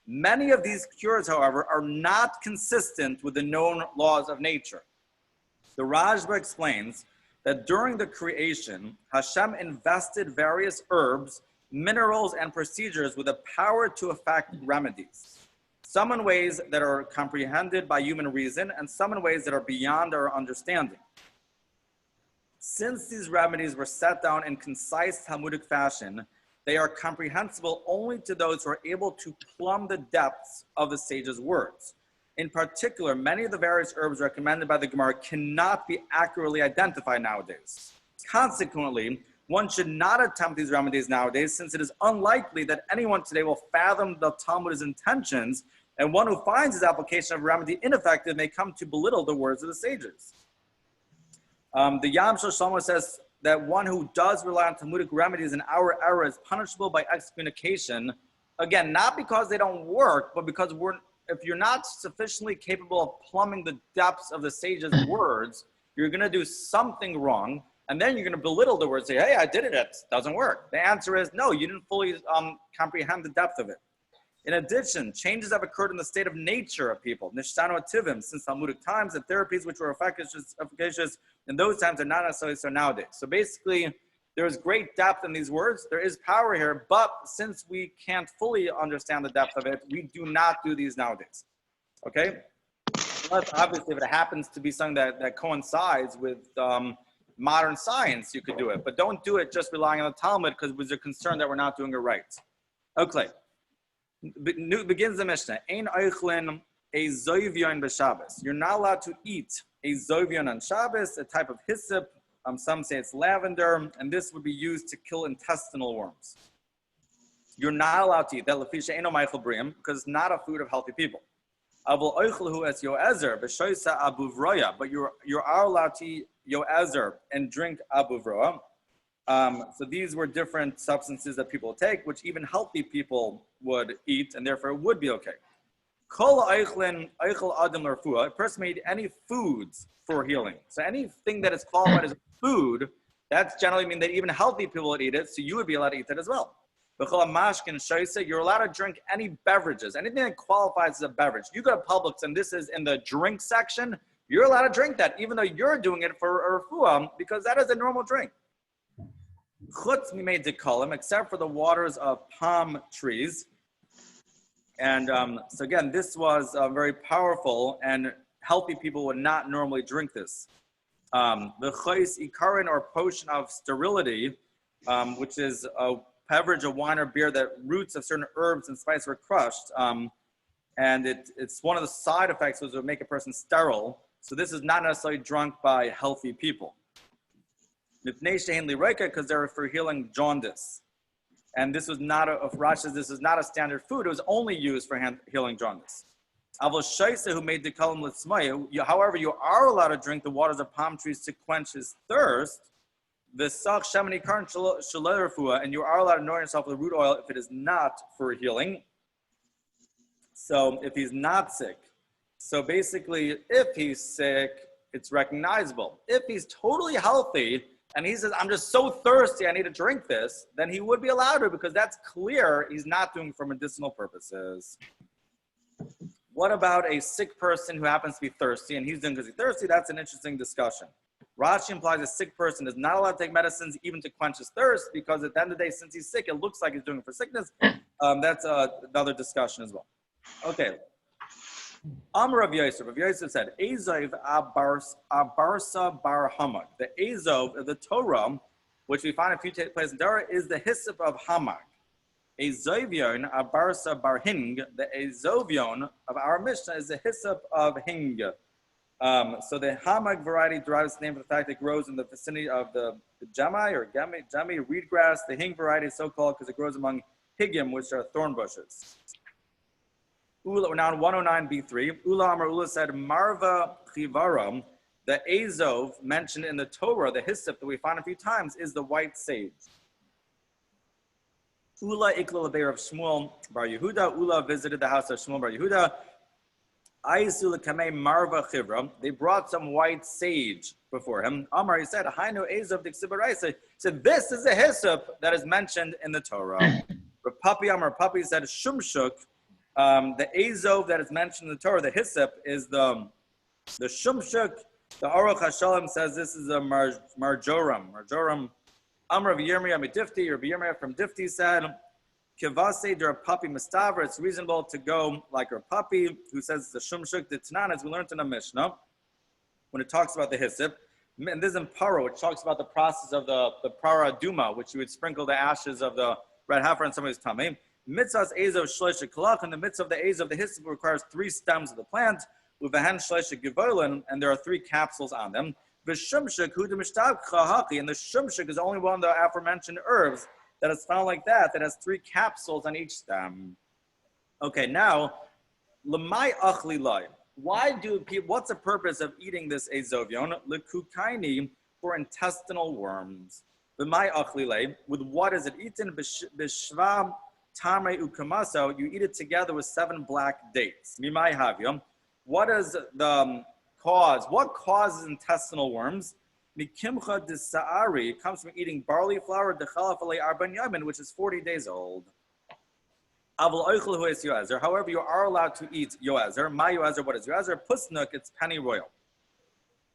Many of these cures, however, are not consistent with the known laws of nature. The Rajba explains that during the creation, Hashem invested various herbs, minerals, and procedures with the power to effect remedies. Some in ways that are comprehended by human reason, and some in ways that are beyond our understanding. Since these remedies were set down in concise Talmudic fashion, they are comprehensible only to those who are able to plumb the depths of the sage's words. In particular, many of the various herbs recommended by the Gemara cannot be accurately identified nowadays. Consequently, one should not attempt these remedies nowadays, since it is unlikely that anyone today will fathom the Talmud's intentions, and one who finds his application of remedy ineffective may come to belittle the words of the sages. The Yam Shel Shlomo says that one who does rely on Talmudic remedies in our era is punishable by excommunication. Again, not because they don't work, but because if you're not sufficiently capable of plumbing the depths of the sage's words, you're going to do something wrong, and then you're going to belittle the words, say, hey, I did it, it doesn't work. The answer is no, you didn't fully comprehend the depth of it. In addition, changes have occurred in the state of nature of people, nishtanu ativim, since Talmudic times, and therapies which were efficacious in those times are not necessarily so nowadays. So basically, there is great depth in these words. There is power here, but since we can't fully understand the depth of it, we do not do these nowadays. Okay? Unless, obviously, if it happens to be something that coincides with modern science, you could do it. But don't do it just relying on the Talmud because we're concerned that we're not doing it right. Okay. Begins the Mishnah. Ein oichlin a zoivyon b'Shabbos. You're not allowed to eat a zoivyon on Shabbos, a type of hyssop. Some say it's lavender, and this would be used to kill intestinal worms. You're not allowed to eat that lefisha eno meichel briim because it's not a food of healthy people. Avol oichlhu es yoezer b'shoisa abuvroya, but you are allowed to eat yoezer and drink abuvroya. So these were different substances that people take, which even healthy people would eat, and therefore it would be okay. Kol oichlin oichel adam l'refua. A person may eat any foods for healing. So anything that is qualified as food That's generally mean that even healthy people would eat it, so you would be allowed to eat it as well. You're allowed to drink any beverages, anything that qualifies as a beverage. You go to Publix and this is in the drink section, you're allowed to drink that, even though you're doing it for refuah, because that is a normal drink. Chutz mimei dikolim, except for the waters of palm trees. And so again, this was very powerful, and healthy people would not normally drink this. The chais ikarin, or potion of sterility, which is a beverage of wine or beer that roots of certain herbs and spices were crushed. And it's one of the side effects was it would make a person sterile. So this is not necessarily drunk by healthy people. Because they're for healing jaundice. And this was not this is not a standard food. It was only used for healing jaundice. Who made the kalim litzmaya. However, you are allowed to drink the waters of palm trees to quench his thirst. The sach shemini karn shalerafua, and you are allowed to anoint yourself with root oil if it is not for healing. So if he's not sick, so basically, if he's sick, it's recognizable. If he's totally healthy and he says, "I'm just so thirsty, I need to drink this," then he would be allowed to, because that's clear he's not doing it for medicinal purposes. What about a sick person who happens to be thirsty and he's doing because he's thirsty? That's an interesting discussion. Rashi implies a sick person is not allowed to take medicines even to quench his thirst, because at the end of the day, since he's sick, it looks like he's doing it for sickness. That's another discussion as well. Okay. Amar Rav Yosef. Rav Yosef said, Ezov abarsa bar hamag. The Ezov of the Torah, which we find a few places in Torah, is the hyssop of hamag. Ezovion abarsa bar hing. The Ezovion of our Mishnah is the hyssop of hing. So the hamag variety derives its name from the fact that it grows in the vicinity of the jamai or jami reed grass. The hing variety is so called because it grows among higim, which are thorn bushes. Ula, now in 109b3, Ula Amar Ula said, Marva Chivaram, the Azov mentioned in the Torah, the hyssop that we find a few times, is the white sage. Ula Ikla Lebeir of Shmuel Bar Yehuda. Ula visited the house of Shmuel Bar Yehuda. Aisula Kamei Marva Chivra. They brought some white sage before him. Amar, he said, Hainu Azov Diksibaraisa. He said, this is the hyssop that is mentioned in the Torah. Papi Amar Papi said, Shumshuk. The Azov that is mentioned in the Torah, the hyssop, is the shumshuk. The Aruch HaShalom says this is a marjoram. Marjoram. Amr of Yirmiyah Midifti, or Yirmiyah from Difti said, Kivase der Papi Mustaver. It's reasonable to go like her Papi, who says the shumshuk. The Tanan, as we learned in the Mishnah, when it talks about the hyssop, and this is in Paro, which talks about the process of the Para Duma, which you would sprinkle the ashes of the red heifer on somebody's tummy. Mitzvah's Azov Shleisha Kalach, and the mitzvah of the Azov, the hyssop, requires 3 stems of the plant, Uvahan Shleisha Givolin, and there are 3 capsules on them. V'shumshuk hu demishtab chahaki, and the shumshuk is the only one of the aforementioned herbs that is found like that has 3 capsules on each stem. Okay, now, Lamai Achli Lai. Why do people, what's the purpose of eating this Azovion? Lekukaini, for intestinal worms. Lamai Achli Lai, with what is it eaten? Bishva Tamre ukamaso, you eat it together with 7 black dates. Mimai havyam. What is the cause? What causes intestinal worms? Mikimcha de sa'ari comes from eating barley flour, dechalafale arban yamin, which is 40 days old. Aval oichel hu es yoezer. However, you are allowed to eat yoezer. My yoezer, what is yoezer? Pusnuk, it's penny royal.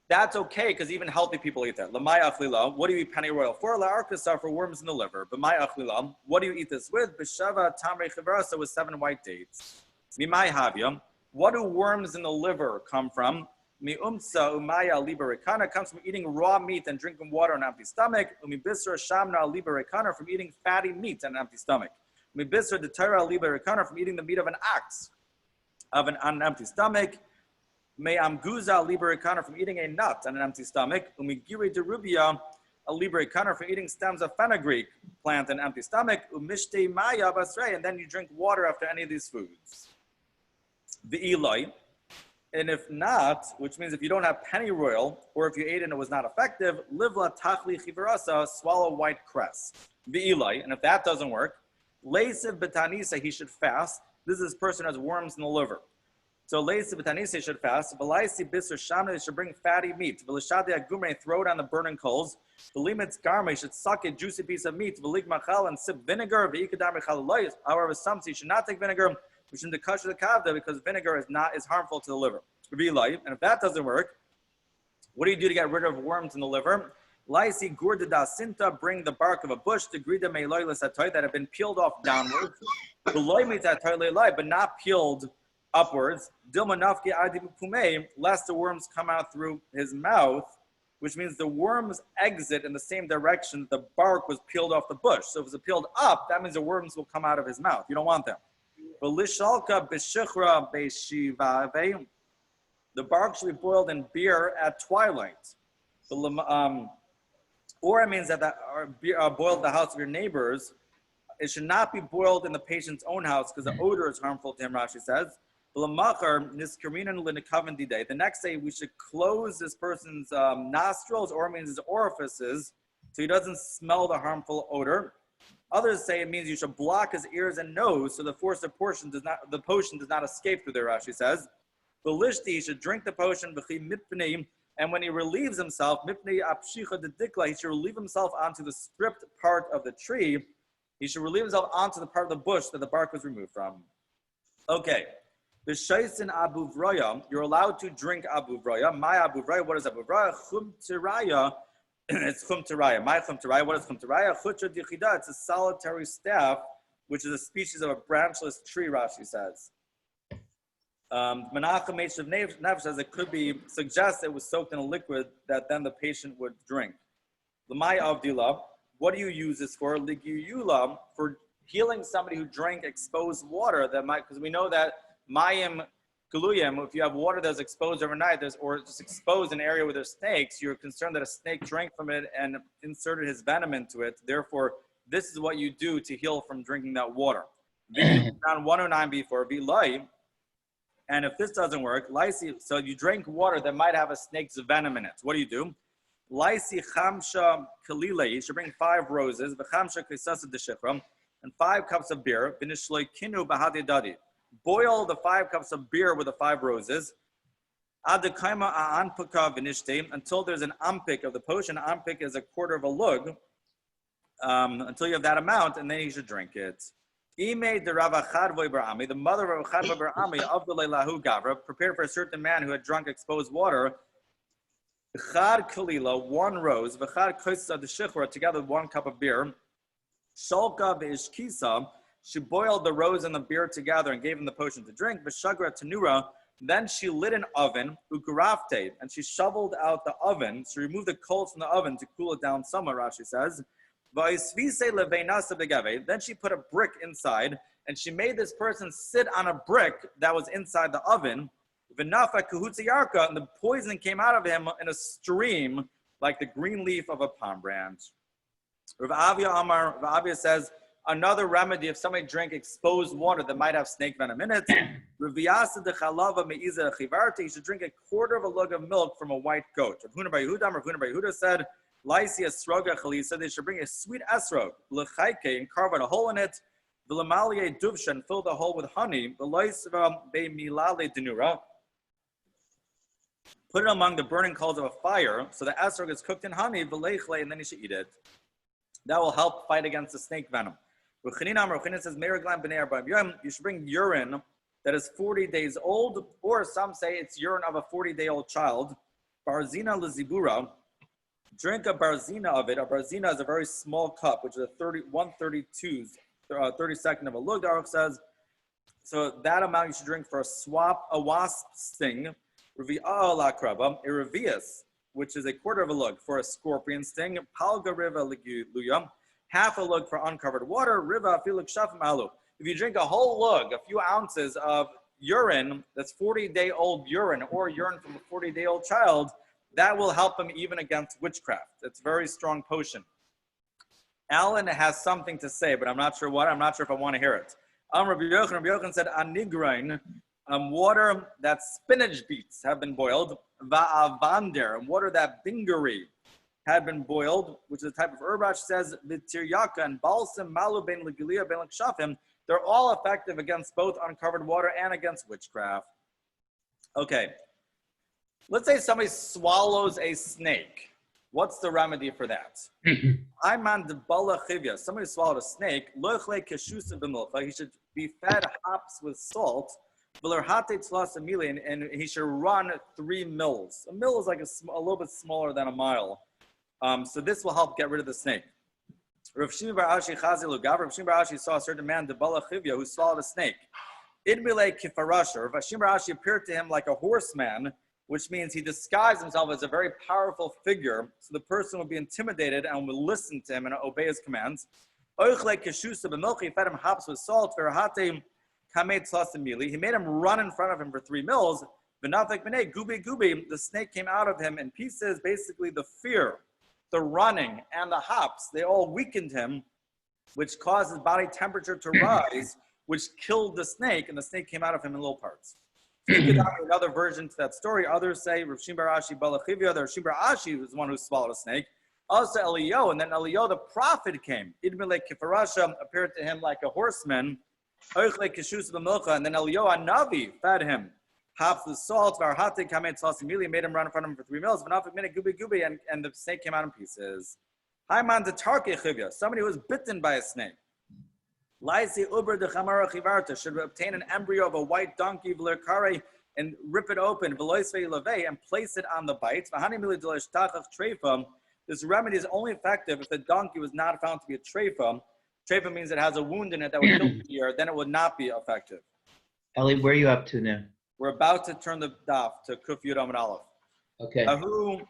That's okay, because even healthy people eat that. Lamai achlila, what do you eat penny royal for? La'arkasa, for worms in the liver. B'mai achlila, what do you eat this with? B'shava tamrei chivrasa, with 7 white dates. Mimai havya, what do worms in the liver come from? Mi umsa umaya liberikana, comes from eating raw meat and drinking water on an empty stomach. Umi bisra shamna liberikana, from eating fatty meat on an empty stomach. Umi bisra detara liberikana, from eating the meat of an ox on an empty stomach. Me amguza liberikana, from eating a nut on an empty stomach. Umigiri derubia a liberikana, from eating stems of fenugreek plant on an empty stomach. Umishte maya basrei, and then you drink water after any of these foods. The Eloi, and if not, which means if you don't have pennyroyal, or if you ate it and it was not effective, livla tachli chivarasa, swallow white cress. The Eloi, and if that doesn't work, leisiv betanisa, he should fast. This is this person who has worms in the liver. So Leisi B'tanisi should fast. V'laisi Bisr Shamna, they should bring fatty meat. V'lishadi Agumre, throw it on the burning coals. V'limitz Garme, should suck a juicy piece of meat. V'lig Machal, and sip vinegar. V'ikadar Mechal Lois. However, some say you should not take vinegar. We shouldn't kasher the kavda because vinegar is harmful to the liver. And if that doesn't work, what do you do to get rid of worms in the liver? Laisi gurda da sinta, bring the bark of a bush to grida meloilis atoy that have been peeled off downwards. But not peeled upwards. Dilma nafki adibu pume, lest the worms come out through his mouth, which means the worms exit in the same direction the bark was peeled off the bush. So if it's peeled up, that means the worms will come out of his mouth. You don't want them. The bark should be boiled in beer at twilight. Or it means that boiled at the house of your neighbors. It should not be boiled in the patient's own house because the odor is harmful to him, Rashi says. The next day, we should close this person's nostrils, or it means his orifices, so he doesn't smell the harmful odor. Others say it means you should block his ears and nose, so the potion does not escape through there, Rashi says. The lishti, he should drink the potion, and when he relieves himself, he should relieve himself onto the stripped part of the tree. He should relieve himself onto the part of the bush that the bark was removed from. Okay. B'shaisin abu vraya, you're allowed to drink abu vraya. My abu vraya, what is abu vraya? Chum tiraya, it's chum tiraya. My chum tiraya, what is chum tiraya? Chutra dichida, it's a solitary staff, which is a species of a branchless tree, Rashi says. Menachem Meishav Nefesh says it could be, suggests it was soaked in a liquid that then the patient would drink. L'may avdila, what do you use this for? Ligiyula, for healing somebody who drank exposed water that might, because we know that mayim galuyim, if you have water that's exposed overnight, or just exposed in an area where there's snakes, you're concerned that a snake drank from it and inserted his venom into it. Therefore, this is what you do to heal from drinking that water. On 109 before Vilay. And if this doesn't work, lysi, so you drink water that might have a snake's venom in it. What do? Lysi chamsha kalile, you should bring 5 roses, v'chamsha kisasa deshikram, and 5 cups of beer. V'nishloi kinu bahadi dadi. Boil the 5 cups of beer with the 5 roses. Adekaima anpika v'nishte, until there's an ampik of the potion. Ampik is a quarter of a lug. Until you have that amount, and then you should drink it. Ime de Ravachadvoy Barami, the mother of Chadvoy Barami of the Leilahu Gavra, prepared for a certain man who had drunk exposed water. Chad Kalila, 1 rose, Vachad Kosa de Shichra, together with 1 cup of beer. Shalka Vishkisa, she boiled the rose and the beer together and gave him the potion to drink. Vishagra Tanura, then she lit an oven, Ugrafte, and she shoveled out the oven. She removed the coals from the oven to cool it down somewhat, Rashi says. Then she put a brick inside, and she made this person sit on a brick that was inside the oven. And the poison came out of him in a stream like the green leaf of a palm branch. Rav Avia says, another remedy if somebody drank exposed water that might have snake venom in it, you should drink a quarter of a lug of milk from a white goat. Rav Huna bar Yehuda said, Lysia sroga chalisa, they should bring a sweet esrog, l'chayke, and carve out a hole in it, v'lamalie duvsha, and fill the hole with honey, v'loisva be'milale denura, put it among the burning coals of a fire, so the esrog is cooked in honey, v'leichle, and then you should eat it. That will help fight against the snake venom. Ruchanin says, you should bring urine that is 40 days old, or some say it's urine of a 40-day-old child. Barzina lezibura, drink a barzina of it. A barzina is a very small cup, which is a 32nd of a lug, the Aruch says. So that amount you should drink for a wasp sting. Revi'ah lakraba, a revius, which is a quarter of a lug for a scorpion sting. Palga riva luya, half a lug for uncovered water. Riva filuk shafim alu. If you drink a whole lug, a few ounces of urine, that's 40-day-old urine, or urine from a 40-day-old child, that will help him even against witchcraft. It's a very strong potion. Alan has something to say, but I'm not sure what. I'm not sure if I want to hear it. Rabbi Yochanan said, anigrain, water that spinach beets have been boiled. Va'avander, water that bingari had been boiled, which is a type of herb. Rashi says, v'tiryaka and balsam, malu ben legilia ben l'kshafim, they're all effective against both uncovered water and against witchcraft. Okay. Let's say somebody swallows a snake. What's the remedy for that? Ayman de bala chivya. Somebody swallowed a snake. Lochle keshusa b'milcha. He should be fed hops with salt. And he should run 3 mills. A mill is like a little bit smaller than a mile. So this will help get rid of the snake. Rav Shimi bar Ashi chazi lugav. Rav Shimi bar Ashi saw a certain man, de bala chivya, who swallowed a snake. Idmile kifarasha. Rav Shimi bar Ashi appeared to him like a horseman, which means he disguised himself as a very powerful figure, so the person will be intimidated and will listen to him and obey his commands. He fed him hops with salt. He made him run in front of him for 3 mills. The snake came out of him in pieces. Basically, the fear, the running, and the hops, they all weakened him, which caused his body temperature to rise, which killed the snake, and the snake came out of him in little parts. So you could have another version to that story. Others say Rav Shimi bar Ashi balachivya. Rav Shimi bar Ashi was the one who swallowed a snake. Also Eliyahu, and then Eliyahu the prophet came. Idmile kifarasha appeared to him like a horseman. Oichle kishus b'milcha, and then Eliyahu Navi fed him hops with salt. Varhate kamet sasimili made him run in front of him for 3 mills. V'nafik minute gubi gubi, and the snake came out in pieces. Hayman de tarke chivya. Somebody who was bitten by a snake. Laisi uber de chamara chivarta should obtain an embryo of a white donkey v'lerkare and rip it open v'loisvei levei and place it on the bites. V'hani mili d'leishtachach treifa. This remedy is only effective if the donkey was not found to be a treifa. Treifa means it has a wound in it that would kill the deer. Then it would not be effective. Ellie, where are you up to now? We're about to turn the daf to Kuf Yud Amud Aleph. Okay. Ahu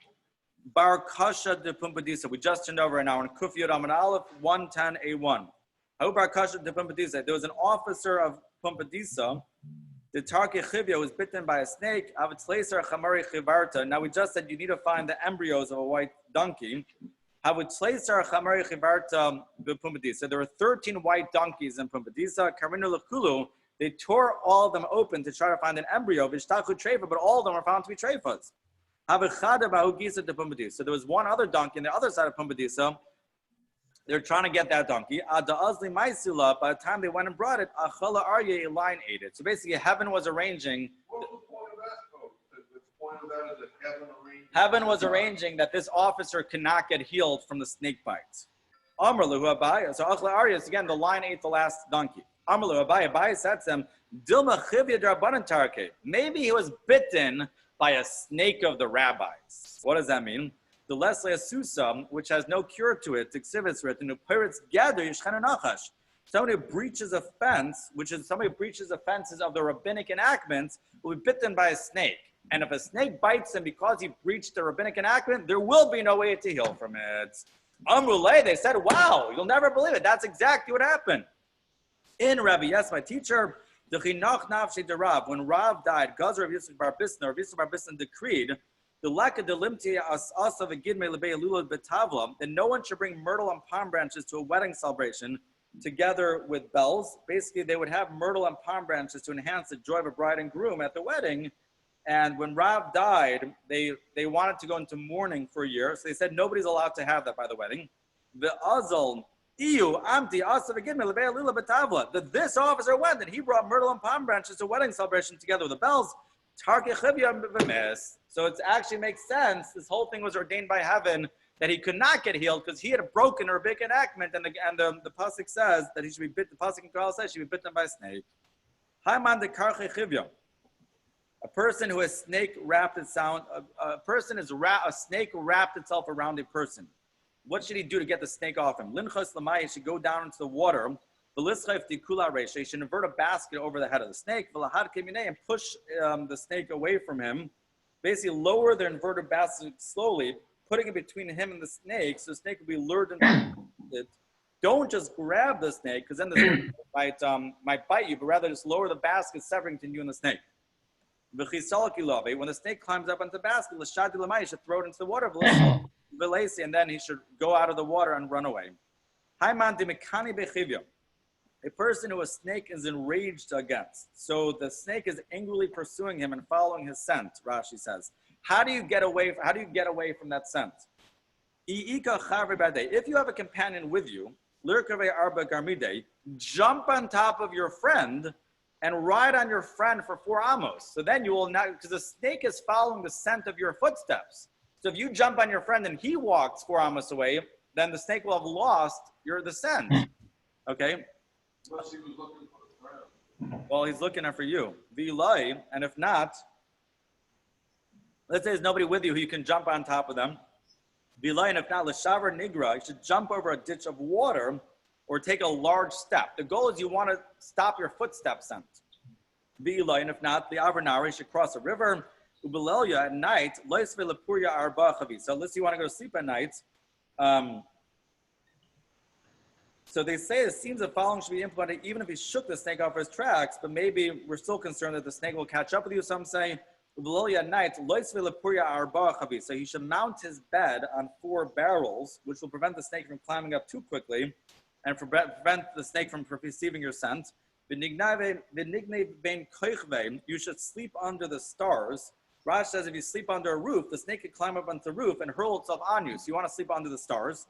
bar kasha de pumpadisa. We just turned over right now on Kuf Yud Amud Aleph 110a1. There was an officer of Pumpadisa, the Tarki Chivya, was bitten by a snake. Now we just said you need to find the embryos of a white donkey. There were 13 white donkeys in Pumpadisa. They tore all of them open to try to find an embryo, but all of them were found to be treifas. So there was one other donkey on the other side of Pumpadisa. They're trying to get that donkey. By the time they went and brought it, a lion ate it. So basically, heaven was arranging. What was the point of that? The point of that is that heaven was arranging that this officer cannot get healed from the snake bites. Amrlu Abai. So Achla Arias, again, the lion ate the last donkey. Amrlu Abai. Abai said to him, Dilma Chivya Drabanan Tarke. Maybe he was bitten by a snake of the rabbis. What does that mean? The Leslie Susa, which has no cure to it, exhibits written, somebody who breaches a fence, somebody who breaches the fences of the rabbinic enactments, will be bitten by a snake. And if a snake bites him because he breached the rabbinic enactment, there will be no way to heal from it. Amrulay, they said, wow, you'll never believe it. That's exactly what happened. In Rabbi Yes, my teacher, when Rav died, Gazar of Yisuf Bar Bisna, or Yisuf Bar Bisna decreed, the lack of the limti as of a gidme lebei lula betavla, that no one should bring myrtle and palm branches to a wedding celebration together with bells. Basically, they would have myrtle and palm branches to enhance the joy of a bride and groom at the wedding. And when Rav died, they wanted to go into mourning for a year, so they said nobody's allowed to have that by the wedding. The azal iu amti as of a gidme lebei lula betavla. That this officer went and he brought myrtle and palm branches to a wedding celebration together with the bells. So it actually makes sense. This whole thing was ordained by heaven that he could not get healed because he had broken a rabbinic enactment, and the pasuk says that he should be bitten. The pasuk in Torah says he should be bitten by a snake. A person who has snake wrapped itself. A snake wrapped itself around a person. What should he do to get the snake off him? Linchos lamai, he should go down into the water. He should invert a basket over the head of the snake and push the snake away from him. Basically, lower the inverted basket slowly, putting it between him and the snake, so the snake will be lured into it. Don't just grab the snake, because then the snake might bite you, but rather just lower the basket, severing between you and the snake. When the snake climbs up into the basket, you should throw it into the water, and then he should go out of the water and run away. A person who a snake is enraged against. So the snake is angrily pursuing him and following his scent, Rashi says. How do you get away from that scent? If you have a companion with you, jump on top of your friend and ride on your friend for 4 amos. So then you will not, because the snake is following the scent of your footsteps. So if you jump on your friend and he walks 4 amos away, then the snake will have lost the scent. Okay? Unless he was looking for the friend. Well, he's looking out for you. V'ilai, and if not, let's say there's nobody with you who you can jump on top of them. V'ilai, and if not, l'shavar nigra, you should jump over a ditch of water or take a large step. The goal is you want to stop your footsteps scent. V'ilai, and if not, the avarnari should cross a river. Ubelelia at night, loisve lepurya arba chavi. So unless you want to go to sleep at night, so they say it seems the following should be implemented even if he shook the snake off his tracks, but maybe we're still concerned that the snake will catch up with you. Some say, at night, so he should mount his bed on 4 barrels, which will prevent the snake from climbing up too quickly and prevent the snake from perceiving your scent. You should sleep under the stars. Rash says if you sleep under a roof, the snake could climb up onto the roof and hurl itself on you. So you want to sleep under the stars.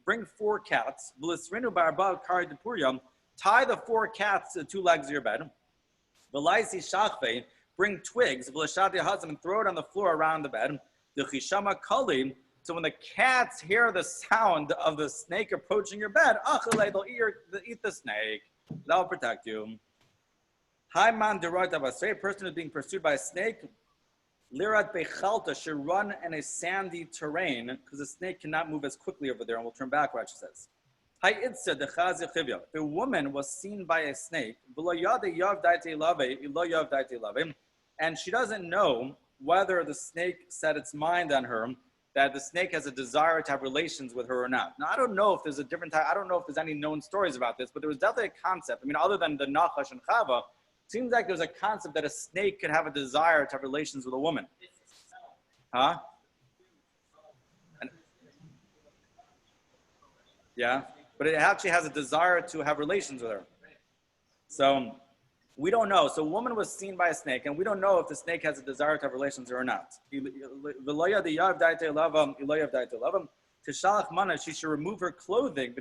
Bring 4 cats. Tie the 4 cats to the 2 legs of your bed. Bring twigs and throw it on the floor around the bed. So when the cats hear the sound of the snake approaching your bed, they'll eat the snake. That will protect you. A straight person who's being pursued by a snake, Lirat Bechalta should run in a sandy terrain because the snake cannot move as quickly over there, and we'll turn back, Rashi says. If a woman was seen by a snake, and she doesn't know whether the snake set its mind on her, that the snake has a desire to have relations with her or not. Now, I don't know if there's a different type, I don't know if there's any known stories about this, but there was definitely a concept. I mean, other than the Nachash and Chava, it seems like there's a concept that a snake could have a desire to have relations with a woman. Huh? Yeah, but it actually has a desire to have relations with her. So we don't know. So a woman was seen by a snake, and we don't know if the snake has a desire to have relations with her or not. She should remove her clothing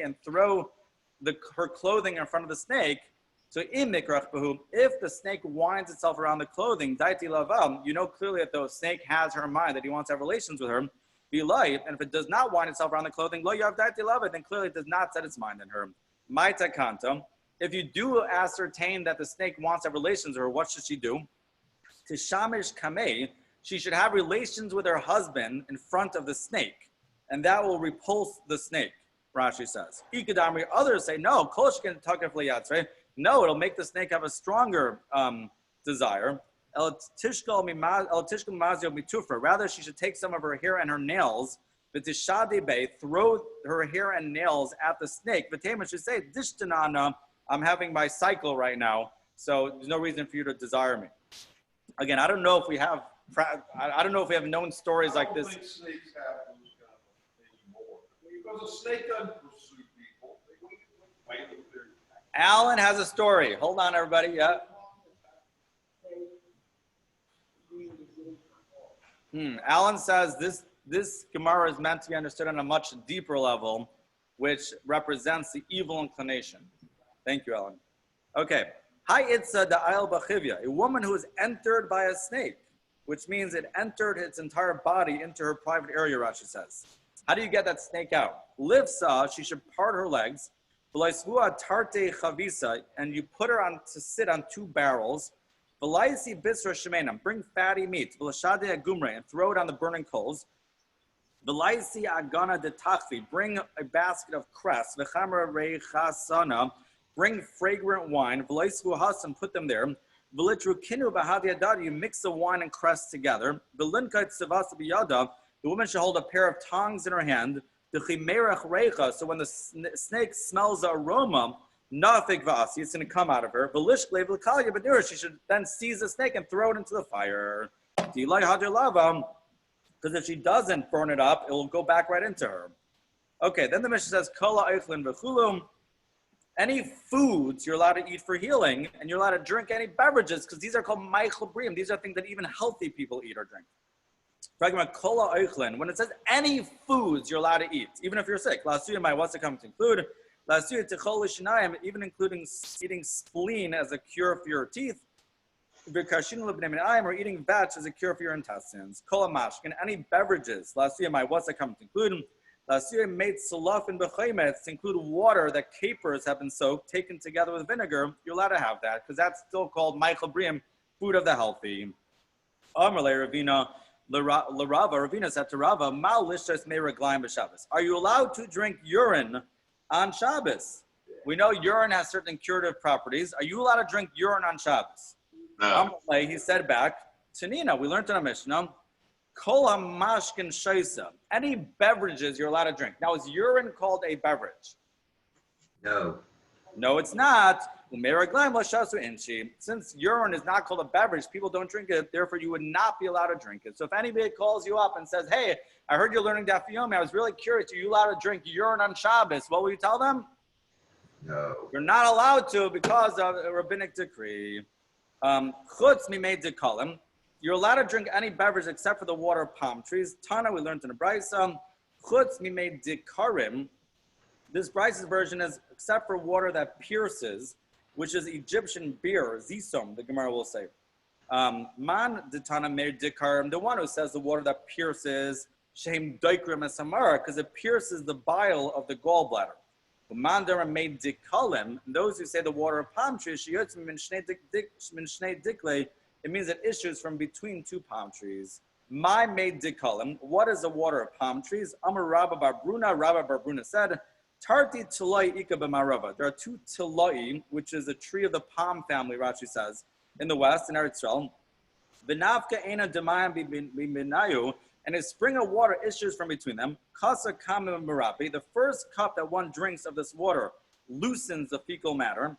and throw her clothing in front of the snake. So if the snake winds itself around the clothing, you know clearly that the snake has her in mind, that he wants to have relations with her. And if it does not wind itself around the clothing, then clearly it does not set its mind on her. If you do ascertain that the snake wants to have relations with her, what should she do? Tishamish kamei, she should have relations with her husband in front of the snake, and that will repulse the snake, Rashi says. Ikadamri, others say, no, koshkin takaf liyatzre. No, it'll make the snake have a stronger desire. Rather, she should take some of her hair and her nails, throw her hair and nails at the snake. Vatema should say, Dishtanana, I'm having my cycle right now, so there's no reason for you to desire me. Again, I don't know if we have known stories like this. I don't think snakes have those kind of anymore. Because a snake doesn't pursue people. They wait with their... Alan has a story. Hold on, everybody. Yeah. Alan says this Gemara is meant to be understood on a much deeper level, which represents the evil inclination. Thank you, Alan. Okay. Hi, Itza da'ayel b'chivya, a woman who is entered by a snake, which means it entered its entire body into her private area, Rashi says. How do you get that snake out? Livsa, she should part her legs. Tarte chavisa, and you put her on to sit on 2 barrels. V'laisi bisra shemenam, bring fatty meat. V'lashade agumre, and throw it on the burning coals. V'laisi agana de tachvi, bring a basket of cress. V'chamra reichasana, bring fragrant wine. V'laisvu hasan, put them there. V'litru kinu b'hadiyadad, you mix the wine and cress together. V'linkait sevasa b'yada, the woman should hold a pair of tongs in her hand. So when the snake smells the aroma, it's going to come out of her. She should then seize the snake and throw it into the fire. Because if she doesn't burn it up, it will go back right into her. Okay, then the Mishnah says, any foods you're allowed to eat for healing, and you're allowed to drink any beverages, because these are called meichel brim. These are things that even healthy people eat or drink. Talking about kola oichlin, when it says any foods you're allowed to eat, even if you're sick. Last year, what's it coming to include? Even including eating spleen as a cure for your teeth. Or eating vetch as a cure for your intestines. And any beverages. What's that come to include? To include water that capers have been soaked, taken together with vinegar. You're allowed to have that because that's still called Michael Briam, food of the healthy. Ravina said to Rava, are you allowed to drink urine on Shabbos? We know urine has certain curative properties. Are you allowed to drink urine on Shabbos? No. He said back, Tanina, we learned in our Mishnah, Kol hamashkin shaisa. Any beverages you're allowed to drink. Now, is urine called a beverage? No. No, it's not. Since urine is not called a beverage, people don't drink it. Therefore, you would not be allowed to drink it. So if anybody calls you up and says, hey, I heard you're learning Daf Yomi. I was really curious. Are you allowed to drink urine on Shabbos? What will you tell them? No. You're not allowed to because of a rabbinic decree. Chutz mimei dekalim. You're allowed to drink any beverage except for the water of palm trees. Tana, we learned in the Brisa. Chutz mimei dekarim. This Brisa's version is except for water that pierces, which is Egyptian beer, zisom, the Gemara will say. Man detana mer dekarim, the one who says the water that pierces, shem doikrim esamara, because it pierces the bile of the gallbladder. Mandara made dikalim, those who say the water of palm trees, it means it issues from between two palm trees. My made dikalim, what is the water of palm trees? Amar Rabba Bar Bruna, Rabba Bar Bruna said, Tarti tilai ika b'marava. There are two tilai, which is a tree of the palm family, Rashi says, in the west, in Eretz Yisrael. V'navka ena demayam b'minayu, and a spring of water issues from between them. Kasa kamim marabi. The first cup that one drinks of this water loosens the fecal matter.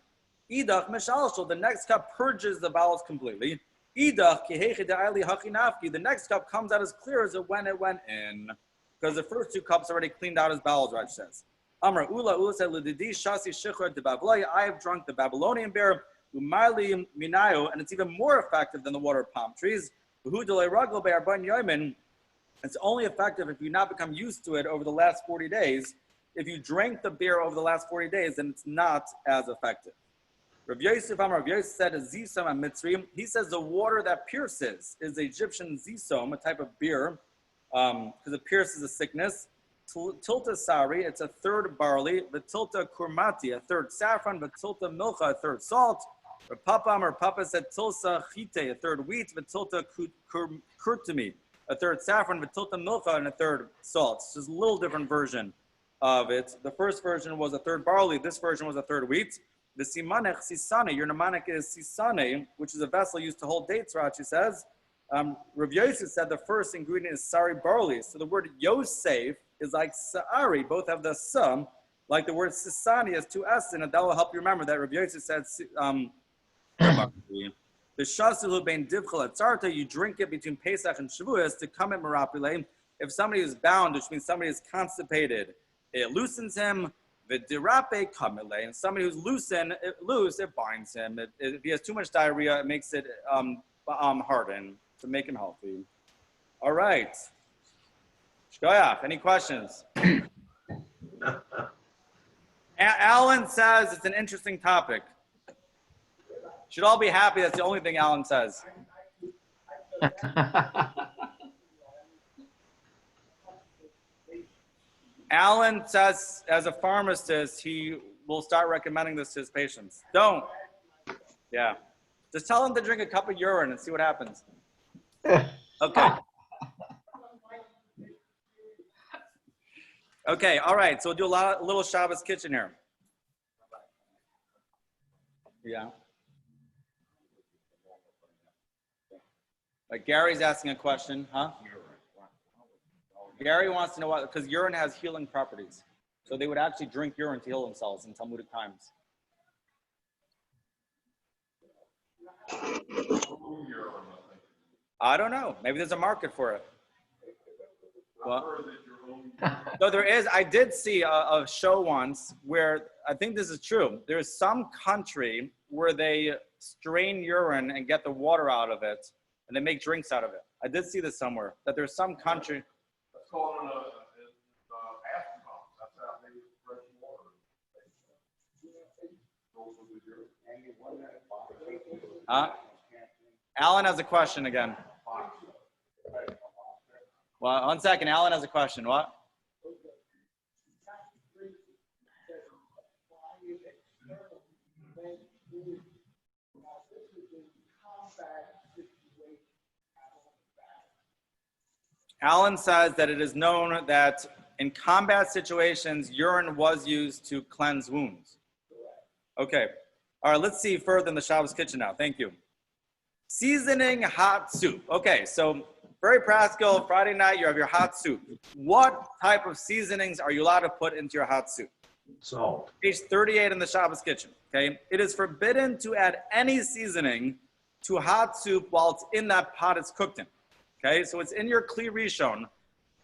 Idach mishalshal. The next cup purges the bowels completely. Idach kihechi da'ali hachinafki. The next cup comes out as clear as it went in, because the first two cups already cleaned out his bowels. Rashi says. Amar Ula said, L'didi shasi shichar de Babylon. I have drunk the Babylonian beer, umarli minayo, and it's even more effective than the water of palm trees. It's only effective if you not become used to it over the last 40 days. If you drank the beer over the last 40 days, then it's not as effective. Rav Yosef said, Zisom and Mitzri. He says the water that pierces is the Egyptian Zisom, a type of beer, because it pierces a sickness. Tilta sari, it's a third barley. Tilta kurmati, a third saffron. Tilta milcha, a third salt. Papa said tilsa chite, a third wheat. Tilta kurtumi, a third saffron. Tilta milcha, and a third salt. It's just a little different version of it. The first version was a third barley. This version was a third wheat. The simanech sisane, your mnemonic is sisane, which is a vessel used to hold dates, Rashi says. Rav Yosef said the first ingredient is sari barley. So the word Yosef is like sa'ari, both have the sum, like the word sisani has two s in it. That will help you remember that Rav Yosef said the shasilu bein divchal atzarta, you drink it between Pesach and Shavuos to come at Marapile. If somebody is bound, which means somebody is constipated, it loosens him. V'dirape kamile, and somebody who's loose, it binds him. If he has too much diarrhea, it makes it harden to make him healthy. All right. Shkoyach, any questions? Alan says it's an interesting topic. Should all be happy. That's the only thing Alan says. Alan says, as a pharmacist, he will start recommending this to his patients. Don't. Yeah. Just tell him to drink a cup of urine and see what happens. Okay. Okay, all right. So we'll do a little Shabbos kitchen here. Yeah. Gary's asking a question, huh? Gary wants to know what, because urine has healing properties. So they would actually drink urine to heal themselves in Talmudic times. I don't know. Maybe there's a market for it. Well, so there is. I did see a show once where, I think this is true, there's some country where they strain urine and get the water out of it, and they make drinks out of it. I did see this somewhere, that there's some country. That's called an astropump. That's how they fresh water. Alan has a question again. Well, 1 second. Alan has a question. What? Alan says that it is known that in combat situations, urine was used to cleanse wounds. Okay. All right, let's see further in the Shabbos kitchen now. Thank you. Seasoning hot soup. Okay, so very practical. Friday night, you have your hot soup. What type of seasonings are you allowed to put into your hot soup? Salt. Page 38 in the Shabbos kitchen. Okay, it is forbidden to add any seasoning to hot soup while it's in that pot it's cooked in. Okay, so it's in your Kli Rishon.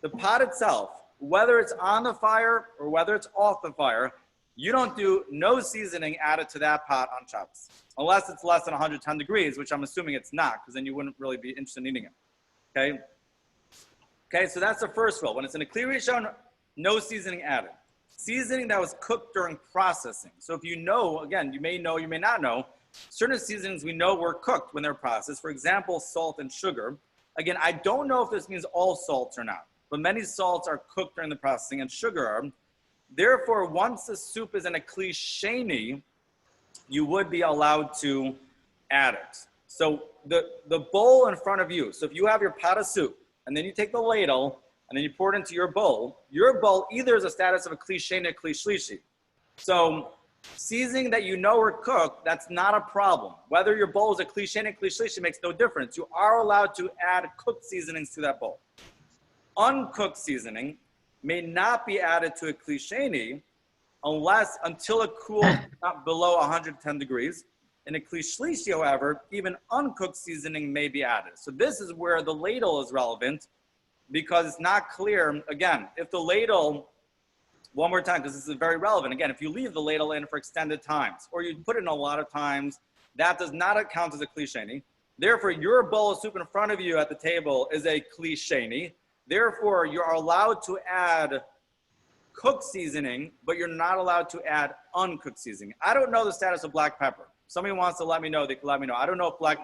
The pot itself, whether it's on the fire or whether it's off the fire, you don't do no seasoning added to that pot on Shabbos, unless it's less than 110 degrees, which I'm assuming it's not, because then you wouldn't really be interested in eating it. Okay? Okay, so that's the first rule. When it's in a Kli Rishon, no seasoning added. Seasoning that was cooked during processing. So if you know, again, you may know, you may not know, certain seasonings we know were cooked when they're processed. For example, salt and sugar. Again, I don't know if this means all salts or not, but many salts are cooked during the processing and sugar are. Therefore, once the soup is in a Kli Sheni, you would be allowed to add it. So the bowl in front of you, so if you have your pot of soup, and then you take the ladle, and then you pour it into your bowl either is a status of a Kli Sheni or Kli Shlishi. So seasoning that you know are cooked, that's not a problem. Whether your bowl is a Kli Sheni or Kli Shlishi makes no difference. You are allowed to add cooked seasonings to that bowl. Uncooked seasoning may not be added to a Kli Sheni until it cools not below 110 degrees. In a Kli Shlishi, however, even uncooked seasoning may be added. So this is where the ladle is relevant, because it's not clear. Again, if the ladle, one more time, because this is very relevant. Again, if you leave the ladle in for extended times, or you put it in a lot of times, that does not count as a Kli Sheni. Therefore, your bowl of soup in front of you at the table is a Kli Sheni. Therefore, you are allowed to add cooked seasoning, but you're not allowed to add uncooked seasoning. I don't know the status of black pepper. Somebody wants to let me know, they can let me know. I don't know if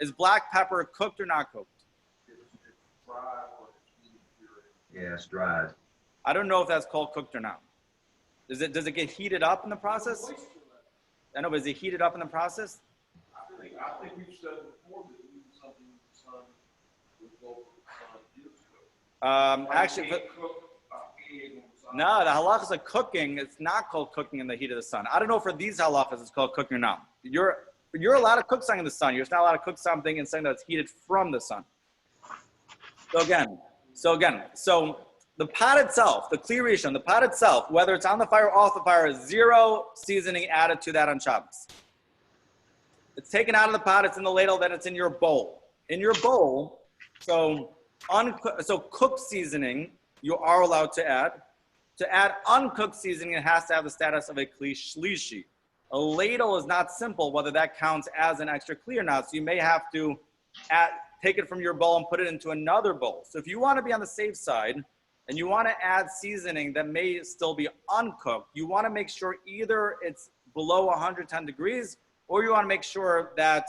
is black pepper cooked or not cooked? Yeah, it's dried. I don't know if that's called cooked or not. Does it get heated up in the process? I know, but is it heated up in the process? I think we've said before that we do something with the sun with both Actually, no, the halachas of cooking, it's not called cooking in the heat of the sun. I don't know for these halachas it's called cooking or not. You're allowed to cook something in the sun. You're just not allowed to cook something in something that's heated from the sun. So the pot itself, the Kli Rishon, the pot itself, whether it's on the fire or off the fire, is zero seasoning added to that on Shabbos. It's taken out of the pot, it's in the ladle, then it's in your bowl. In your bowl, so cooked seasoning, you are allowed to add. To add uncooked seasoning, it has to have the status of a Kli Shlishi. A ladle is not simple, whether that counts as an extra Kli or not. So you may have to take it from your bowl and put it into another bowl. So if you want to be on the safe side, and you want to add seasoning that may still be uncooked, you want to make sure either it's below 110 degrees, or you want to make sure that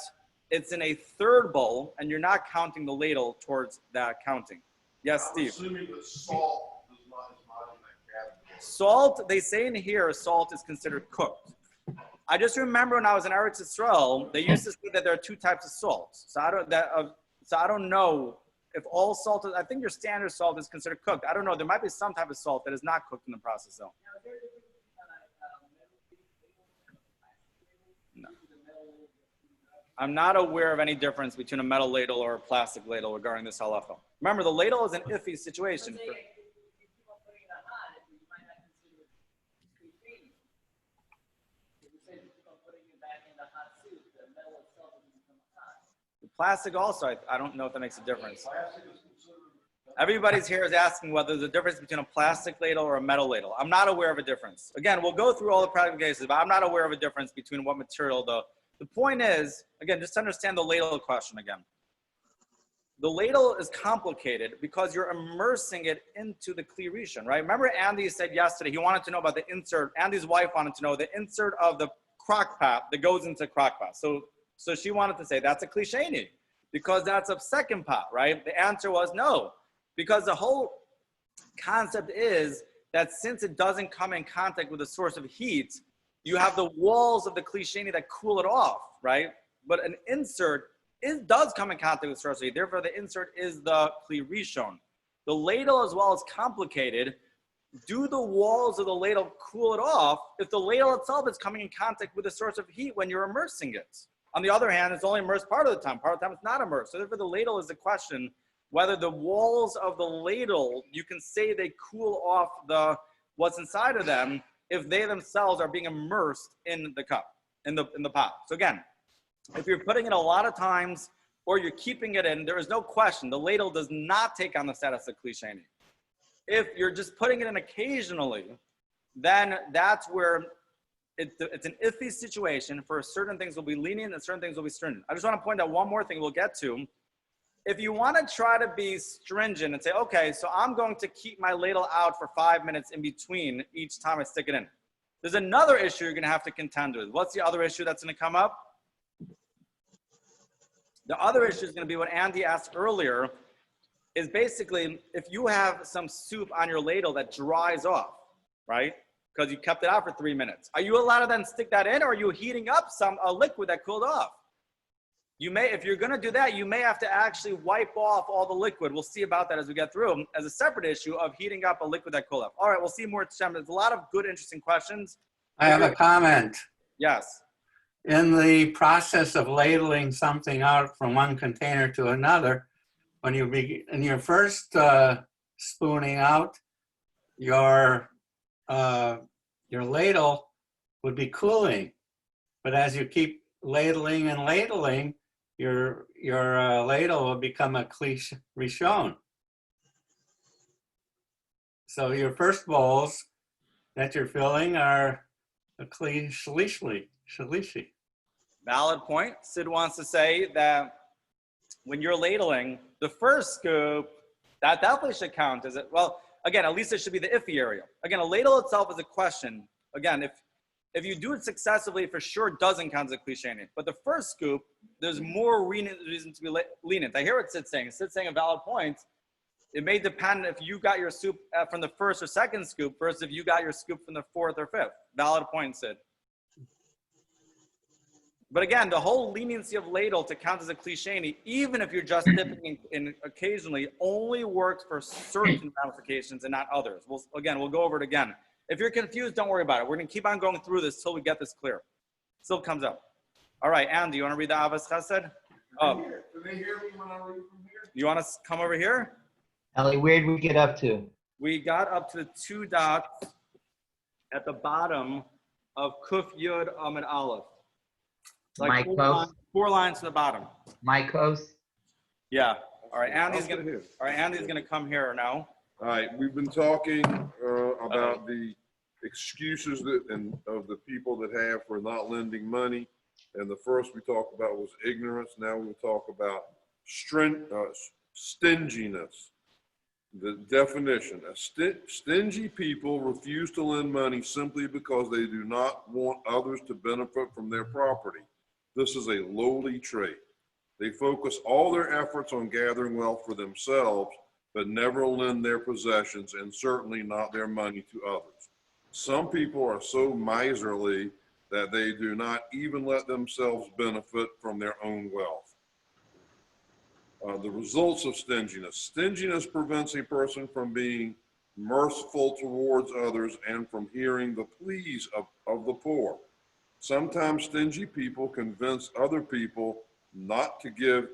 it's in a third bowl, and you're not counting the ladle towards that counting. Yes, Steve? Assuming that salt is not in that category. Salt, they say in here, salt is considered cooked. I just remember when I was in Eretz Yisrael, they used to say that there are two types of salt. So I don't know if all salt is, I think your standard salt is considered cooked. I don't know. There might be some type of salt that is not cooked in the process, though. No. I'm not aware of any difference between a metal ladle or a plastic ladle regarding this halacha. Remember, the ladle is an iffy situation. Plastic also, I don't know if that makes a difference. Everybody's here is asking whether there's a difference between a plastic ladle or a metal ladle. I'm not aware of a difference. Again, we'll go through all the practical cases, but I'm not aware of a difference between what material, though. The point is, again, just to understand the ladle question again. The ladle is complicated because you're immersing it into the Kli Rishon, right? Remember Andy said yesterday, he wanted to know about the insert, Andy's wife wanted to know the insert of the crock pot that goes into crock pot. So she wanted to say that's a klisheni because that's a second pot, right? The answer was no, because the whole concept is that since it doesn't come in contact with a source of heat, you have the walls of the klisheni that cool it off, right? But an insert does come in contact with the source of heat. Therefore, the insert is the kli rishon. The ladle as well is complicated. Do the walls of the ladle cool it off if the ladle itself is coming in contact with a source of heat when you're immersing it? On the other hand, it's only immersed part of the time. Part of the time it's not immersed. So therefore, the ladle is the question whether the walls of the ladle, you can say they cool off what's inside of them if they themselves are being immersed in the cup, in the pot. So again, if you're putting it a lot of times or you're keeping it in, there is no question. The ladle does not take on the status of klisheni. If you're just putting it in occasionally, then that's where it's an iffy situation. For certain things will be lenient and certain things will be stringent. I just want to point out one more thing we'll get to. If you want to try to be stringent and say, okay, so I'm going to keep my ladle out for 5 minutes in between each time I stick it in. There's another issue you're going to have to contend with. What's the other issue that's going to come up? The other issue is going to be what Andy asked earlier, is basically if you have some soup on your ladle that dries off, right? Because you kept it out for 3 minutes. Are you allowed to then stick that in, or are you heating up a liquid that cooled off? You may, if you're going to do that, you may have to actually wipe off all the liquid. We'll see about that as we get through as a separate issue of heating up a liquid that cooled off. All right, we'll see more. There's a lot of good, interesting questions. I have a comment. Yes. In the process of ladling something out from one container to another, when you begin in your first spooning out, your ladle would be cooling, but as you keep ladling and ladling, your ladle will become a kli rishon. So your first bowls that you're filling are a kli shalishi. Valid point. Sid wants to say that when you're ladling, the first scoop, that definitely should count as it. Well, again, at least it should be the iffy area. Again, a ladle itself is a question. Again, if you do it successively, for sure it doesn't count as a klisheni. But the first scoop, there's more reason to be lenient. I hear what Sid's saying. Sid's saying a valid point. It may depend if you got your soup from the first or second scoop versus if you got your scoop from the fourth or fifth. Valid point, Sid. But again, the whole leniency of ladle to count as a klisheni, even if you're just dipping in occasionally, only works for certain ramifications and not others. We'll go over it again. If you're confused, don't worry about it. We're going to keep on going through this till we get this clear. Still comes up. All right, Andy, you want to read the Avos Chesed? Oh. Can they hear me when I read from here? You want to come over here? Ellie, where did we get up to? We got up to the 2 dots at the bottom of Kuf Yud Amid Aleph. Like four lines to the bottom. Mycos? Yeah. All right, Andy's gonna come here now. All right, we've been talking about the excuses of the people that have for not lending money. And the first we talked about was ignorance. Now we'll talk about stinginess. The definition: stingy people refuse to lend money simply because they do not want others to benefit from their property. This is a lowly trait. They focus all their efforts on gathering wealth for themselves, but never lend their possessions and certainly not their money to others. Some people are so miserly that they do not even let themselves benefit from their own wealth. The results of stinginess. Stinginess prevents a person from being merciful towards others and from hearing the pleas of the poor. Sometimes stingy people convince other people not to give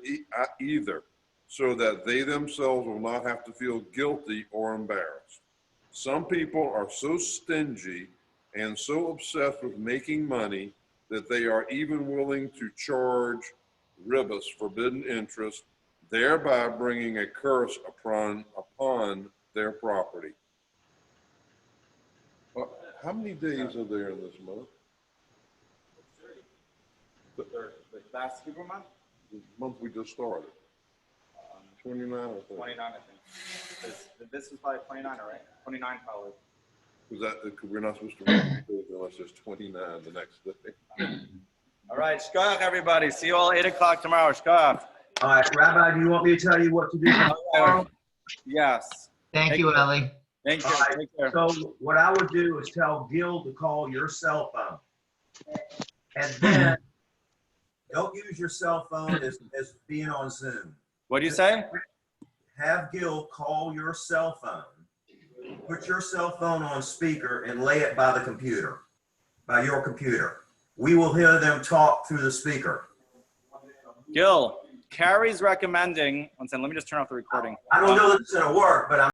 either, so that they themselves will not have to feel guilty or embarrassed. Some people are so stingy and so obsessed with making money that they are even willing to charge ribas, forbidden interest, thereby bringing a curse upon their property. How many days are there in this month? The last Hebrew month? The month we just started. 29, I think. 29, I think. This is probably 29, right? 29 probably. We're not supposed to read it unless there's 29 the next day. All right, shkoyach, everybody. See you all 8 o'clock tomorrow. Shkoyach. All right, Rabbi, do you want me to tell you what to do tomorrow? Yes. Thank you, Ellie. Thank you. All right, Take care. so what I would do is tell Gil to call your cell phone. And then don't use your cell phone as being on Zoom. What do you say? Have Gil call your cell phone. Put your cell phone on speaker and lay it by the computer, by your computer. We will hear them talk through the speaker. Gil, Carrie's recommending, one second, let me just turn off the recording. I don't know that it's gonna work, but I'm